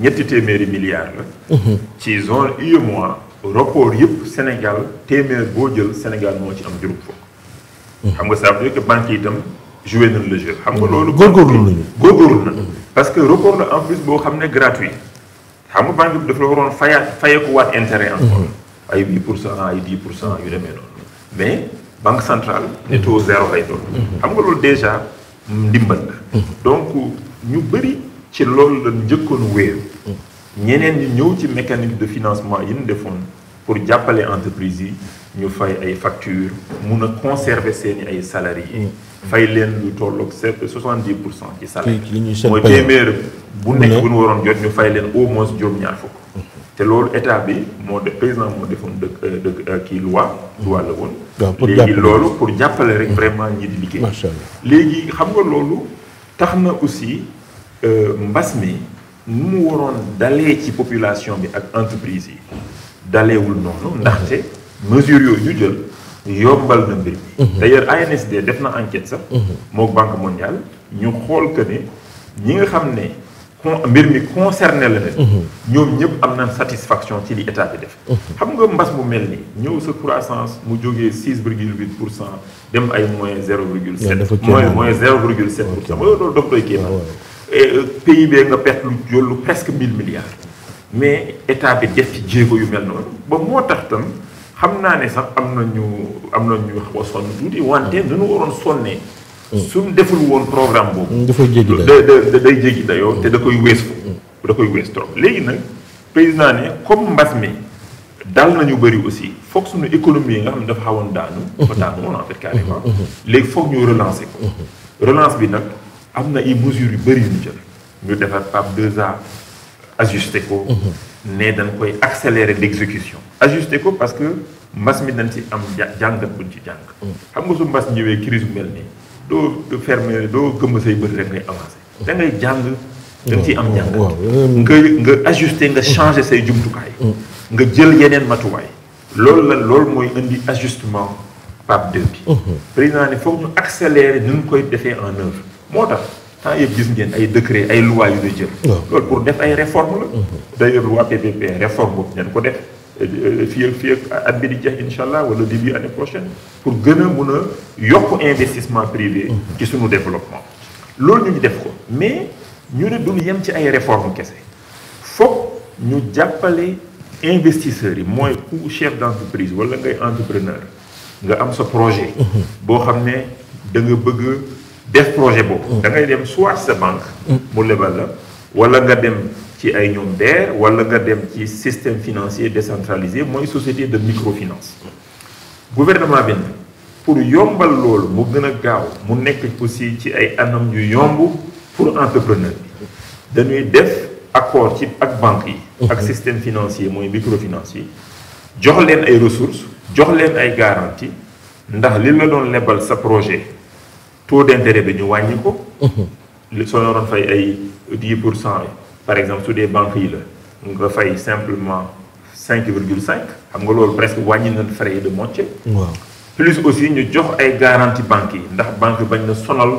ñetti téeméeri milliards la. ci zone UEMOA report yëpp Sénégal téeméer boo jël Sénégal moo ci am juróom fukk. xam nga ça veut dire que banque yi itam joué nañ le jeu xam nga loolu. góorgóorlu na parce que report la en plus boo xam ne gratuit xam nga banque bi dafa la waroon fayeeku waat intérêt encore. ay 8% ay 10% yu demee noonu mais banque centrale ne taux zéro lay doon. xam nga loolu déjà ndimbal la. donc ñu bëri ci loolu la njëkkoon wéeru. ñeneen ñi ñëw ci mécanisme de financement yi ñu defoon pour jàppale entreprise yi ñu fay ay factures mun a conserver seeni ay salariés. fay leen lu tolloog 70% ci salaire. mooy téeméer bu nekk bu ñu waroon jot ñu fay leen au moins juróom-ñaar fukk. te loolu état bi président moo defoon kii loi la woon. léegi loolu pour jàppale rek vraiment ñi di liggéey. léegi xam nga loolu tax na aussi mbas mi nu mu waroon dalee ci population bi ak entreprise yi daleewul noonu ndaxte mesures yooyu ñu jël yombal na mbir mi. d'ailleurs ANSD def na enquête sax. mook Banque mondiale ñu xool que ne ñi nga xam ne mbir mi concerné la leen. ñoom ñëpp am nañ satisfaction ci li état bi def. xam nga mbas mu mel ni ñëw sa croissance mu jógee 6,8% dem ay moins 0,7. moins 0,7%. mooy loolu daf doy kéemaan. PIB nga perte lu jollu presque 1000 milliards. mais état bi def ci jéego yu mel noonu ba moo tax tam xam naa ne sax am na ñu xaw a sonn tuuti wante dañu waroon sonnee. suñ deful woon programme boobu. dafay jéggi dayoo day jéggi dayoo te da koy wees da koy wees trop. léegi nag président ne comme mbas mi dal nañu bëri aussi foog suñu économie yi nga xam ne dafa xawoon daanu. dafa daanu woon en fait carrément. léegi foog ñu relancer ko. relance bi nag am na ay mesures yu bëri yu ñu jël. ñu defar PAP 2A ajusté ko. ne dañ koy accélérer l'exécution. ajusté ko parce que mbas mi dañ ci am jàngat buñ ci jàng. xam nga su mbas ñëwee crise bu mel nii. doo fermer doo gëmm say bët rek ngay avancé da ngay jàng da nga ciy am jàng nga ajusté nga changé say jumtukaay nga jël yeneen matuwaay loolu mooy indi ajustement PAP 2 bi président ne foog ñu accélérer ni ñu koy defee en œuvre moo tax temps yëpp gis ngeen ay décret ay loi yu lay jël loolu pour def ay réforme la d'ailleurs loi PPP réforme boobu ñan ko def fii ak at bi di jeex incha allah wala début année prochaine pour gën a mun a yokk investissement privé ci suñu développement loolu ñu def ko mais ñu ne duñu yem ci ay réformes kese foog ñu jàppale investisseurs yi mooy ku chef d'entreprise wala ngay entrepreneur nga am sa projet boo xam ne da nga bëgg def projet boobu da ngay dem soit sa banque mu lebal la wala nga dem ci ay ñoom DER wala nga dem ci système financier décentralisé mooy société de microfinance gouvernement bi nag pour yombal loolu mu gën a gaaw mu nekk aussi ci ay anam yu yomb pour entrepreneur bi dañuy def accord ci ak banque yi ak système financier mooy microfinance yi jox leen ay ressources jox leen ay garantie ndax li la doon lebal sa projet taux d'intérêt bi ñu wàññi ko li soo doon fay ay 10% par exemple su dee banque yi la nga fay simplement 5,5 xam nga loolu presque wàññi na frais de moitié. waaw plus aussi ñu jox ay garantie banques yi ndax banque bañ na sonal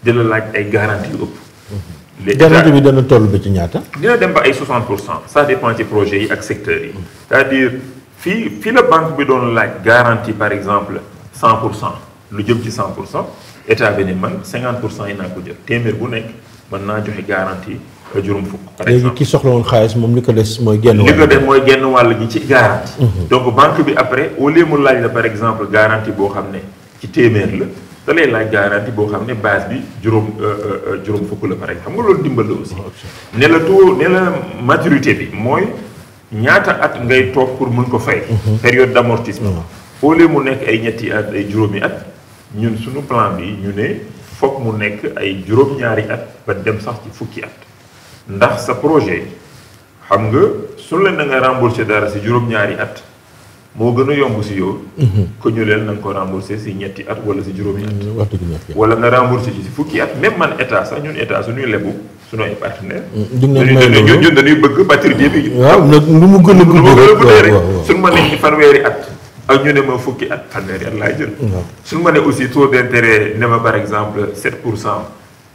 di la laaj ay garantie yu ëpp. garantie bi dana toll ba ci ñaata. dina dem ba ay 60%. ça dépend ci projets yi ak secteurs yi. c'est-à-dire fii la banque bi doon laaj garantie par exemple 100% lu jëm ci 100% état bi ne man 50% yi naa ko jël téeméer bu nekk mën naa joxe garantie. juróom fukk par exemple léegi ki soxla woon xaalis moom li ko des mooy genn wàll. li ko des mooy genn wàll gi ci garantie. donc banque bi après au lieu mu laaj la par exemple garantie boo xam ne ci téeméer la da lay laaj garantie boo xam ne base bi juróom fukk la par exemple xam nga loolu dimbal la aussi. ne la taux ne la maturité bi mooy ñaata at ngay toog pour mën ko fay. période d'amortissement. au lieu mu nekk ay ñetti at ay juróomi at ñun suñu plan bi ñu ne foog mu nekk ay juróom-ñaari at ba dem sax ci fukki at. ndax sa projet xam nga su leen da nga rembourser dara si juróom-ñaari at moo gën a yomb si yow. ko ñu leen na nga ko rembourser si ñetti at wala si juróomi at. wala nga rembourser ci si fukki at même man état sax ñun état suñuy lebu suñu ay partenaires. ñun dañuy bëgg maturité bi. waaw nag lu mu gën a guddee rek suñu ma nekk ci fanweeri at ak ñu ne ma fukki at fanweeri at laay jël. suñu ma ne aussi taux d'intérêt ne ma par exemple 7%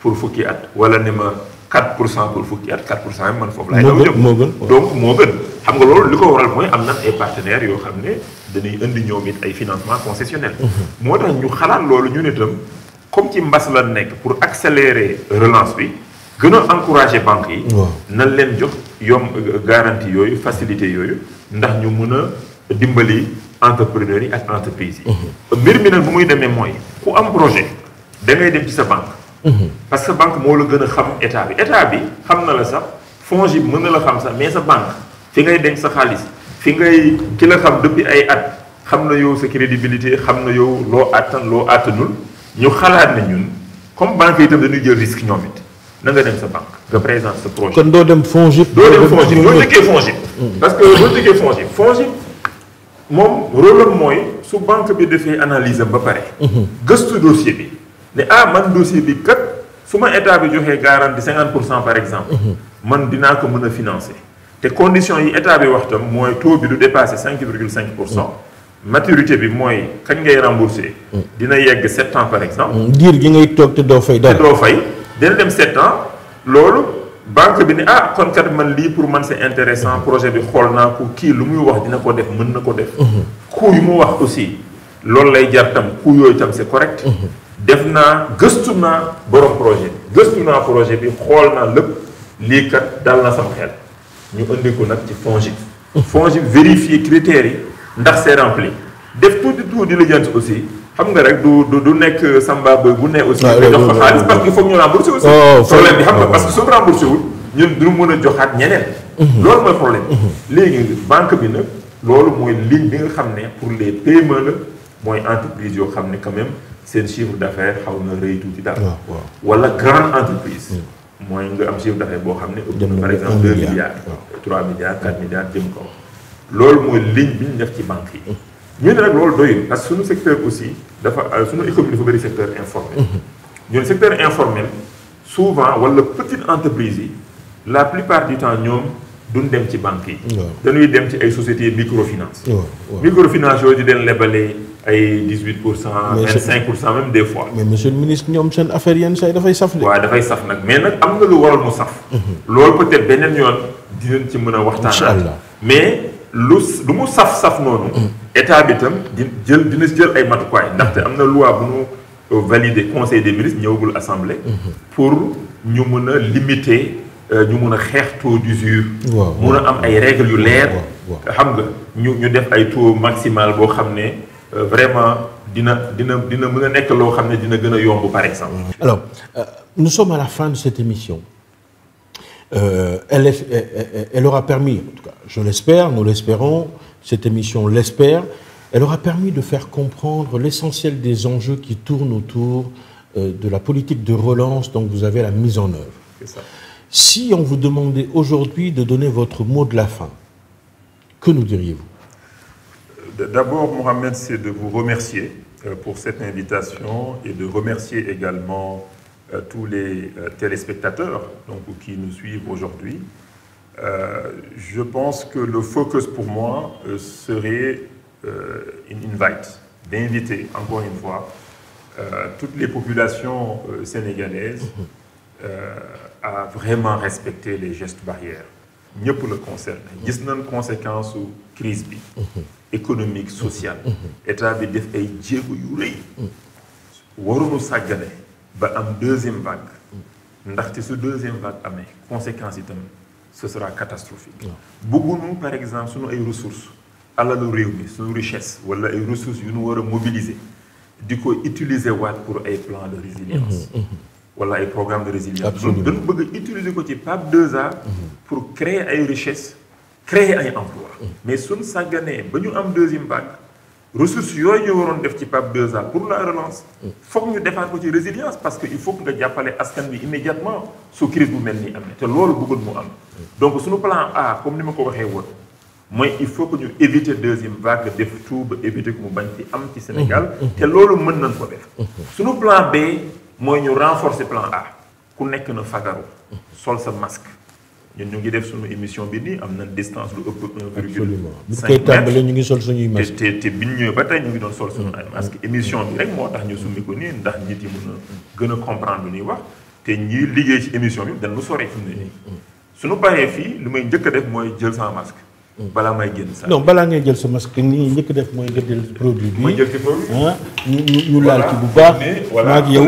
pour fukki at wala ne ma 4% pour fukki at 4% man foofu laay daw jëm donc moo gën xam nga loolu li ko waral mooy am na ay partenaires yoo xam ne dañuy indi ñoom it ay financement concessionnel moo tax ñu xalaat loolu ñu ne tam comme ci mbas la nekk pour accélérer relance bi gën a encourager banques yi nan leen jox garantie yooyu facilité yooyu ndax ñu mën a dimbali entrepreneurs yi ak entreprises yi mbir mi nag bu muy demee mooy ku am projet da ngay dem ci sa banque parce que banque moo la gën a xam état bi xam na la sax FONGIP mën na la xam sax mais sa banque fi ngay denc sa xaalis fi ngay ki la xam depuis ay at xam na yow sa crédibilité xam na yow loo attan loo attanul ñu xalaat ne ñun comme banque yi itam dañuy jël risque ñoom it na nga dem sa banque nga présente sa projet. kon doo dem FONGIP. doo njëkkee FONGIP. parce que doo njëkkee FONGIP moom rôle am mooy su banque bi defee analyse am ba pare. gëstu dossier bi. ne man dossier bi kat su ma état bi joxee garantie 50% par exemple. man dinaa ko mën a financer. te conditions yi état bi wax tam mooy taux bi du dépasser 5,5%. maturité bi mooy kañ ngay rembourser. dina yegg 7 ans par exemple. diir gi ngay toog te doo fay dara. te doo fay dina dem 7 ans loolu banque bi ne ah kon kat man lii pour man c'est intéressant projet bi xool naa ko kii lu muy wax dina ko def mën na ko def. coût yu mu wax aussi loolu lay jar tam coût yooyu tam c'est correct. def naa gëstu naa borom projet gëstu naa projet bi xool naa lépp lii kat dal na sama xel ñu indi ko nag ci FONGIP. FONGIP vérifier critères yi ndax c'est rempli def tout diligence aussi xam nga rek du nekk samba bu ne aussi. nga jox ko xaalis parce que il faut ñu rembourser aussi. problème bi xam nga parce que soo remboursé wul ñun du mën a joxaat ñeneen. loolu mooy problème léegi banque bi nag loolu mooy ligne bi nga xam ne pour les PME la mooy entreprise yoo xam ne quand même. seen chiffre d'affaires xaw na rëy tuuti daal. wala grande entreprise. mooy nga am chiffre d'affaires boo xam ne ëpp na par exemple 2 milliards. 3 milliards 4 milliards jëm kaw. loolu mooy ligne bi ñu def ci banque yi. ñu ne nag loolu doyul parce que suñu secteur aussi dafa suñu économie dafa bëri secteur informel. ñun secteur informel souvent wala petite entreprise yi la plupart du temps ñoom duñ dem ci banque yi. dañuy dem ci ay sociétés microfinance. microfinance yooyu di leen lebalee. ay 18%, 25% même des fois. mais monsieur le ministre ñoom seen affaire yenn say dafay saf de. waaw dafay saf nag mais nag am na lu waral mu saf. loolu peut-être beneen yoon dinañ ci mën a waxtaan. incha allah mais lu mu saf noonu. état bi tam dina jël ay matukaay ndaxte am na loi bu ñu valider conseil des ministres ñëwagul assemblée. pour ñu mën a limiter ñu mën a xeex taux d'usure. mën a am ay règles yu leer. xam nga ñu def ay taux maximal boo xam ne. Vraiment dina mën a nekk loo xam ne dina gën a yomb par exemple. Alors nous sommes à la fin de cette émission. Elle aura permis, en tout cas je l'espère, nous l'espérons, cette émission l'espère, elle aura permis de faire comprendre l'essentiel des enjeux qui tournent autour de la politique de relance dont vous avez la mise en œuvre. C'est ça. Si on vous demandait aujourd'hui de donner votre mot de la fin, que nous diriez-vous? D'abord, Mohamed, c'est de vous remercier pour cette invitation et de remercier également tous les téléspectateurs donc, qui nous suivent aujourd'hui. Je pense que le focus pour moi serait une invite, d'inviter encore une fois toutes les populations sénégalaises à vraiment respecter les gestes barrières. ñëpp la concerne gis nañ conséquence su crise bi économique sociale état bi def ay jéego yu rëy waruñu sàggane ba am deuxième vague ndaxte su deuxième vague amee conséquences itam ce sera catastrophique bëgguñu par exemple suñu ay ressources alalu réew mi suñu richesse wala ay ressources yu ñu war a mobiliser di ko utiliser waat pour ay plan de résilience wala ay programme de résilience. donc dañu bëgg a utiliser ko ci PAP 2A pour créer ay richesses créer ay emplois. mais suñ sàgganee ba ñu am deuxième vague ressources yooyu ñu waroon def ci PAP 2A pour la relance. foog ñu defaat ko ci résilience parce que il faut que nga jàppale askan bi immédiatement su crise bu mel ni amee te loolu bëggul mu am. donc suñu plan A comme ni ma ko waxee woon mooy il faut que ñu éviter deuxième vague def tout ba éviter que mu bañ ci am ci Sénégal. te loolu mën nañ ko def. suñu plan B. mooy ñu renforcer plan A ku nekk na fagaru sol sa masque ñun ñu ngi def suñu émission bi nii am na distance lu ëpp 1,5 mètre koy tàmbalee ñu ngi sol suñuy masque te bi ñu ñëwee ba tey ñu ngi doon sol suñu ay masque émission bi rek moo tax ñu summi ko nii ndax nit yi mën a gën a comprendre lu ñuy wax te ñi liggéey ci émission bi dañ lu sore fi mu ne nii suñu paree fii lu may njëkk a def mooy jël sama masque balaa may génn sax non balaa ngay jël sa masque ni njëkk def mooy nga jël produit bi mooy jël ci produit ñu laal ci bu baax maag yow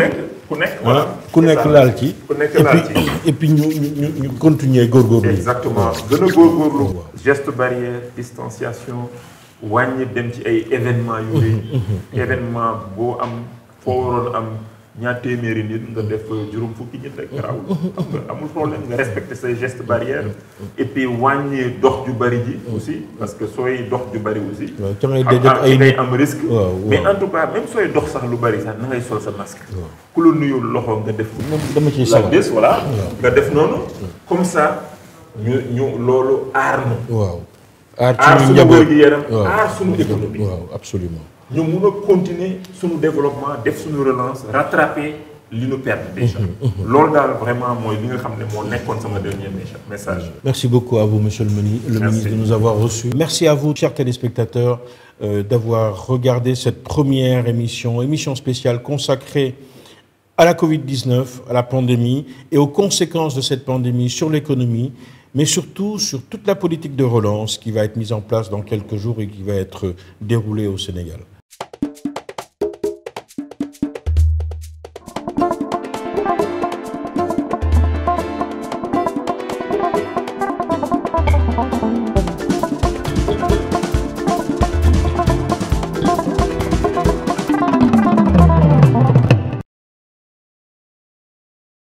ku nekk laal ci et puis ñu continuer góorgóorlu. exactement gën a góorgóorlu. geste barrière distanciation wàññi dem ci ay événements yu rëy. événement boo am foo waroon am ñaar téeméeri nit nga def juróom fukki nit rek garaawul. amul problème nga respecter say gestes barrières. et puis wàññi dox ju bari ji aussi parce que sooy dox ju bari aussi. ngay am risque. mais en tout cas même sooy dox sax lu bari sax na ngay sol sa masque. ku la nuyul loxo nga def. dama ciy sawar la bés voilà. nga def noonu. comme ça ñu loolu aar na. waaw aar suñu wér-gu-yaram aar suñu économie. waaw absolument. ñu mun a continuer suñu développement def suñu relance rattraper li ñu perdre déjà. loolu daal vraiment mooy li nga xam ne moo nekkoon sama dernier message. Merci beaucoup à vous, monsieur le ministre, de nous avoir reçus. Merci à vous, chers téléspectateurs, d'avoir regardé cette première émission spéciale consacrée à la Covid-19, à la pandémie et aux conséquences de cette pandémie sur l'économie, mais surtout sur toute la politique de relance qui va être mise en place dans quelques jours et qui va être déroulée au Sénégal.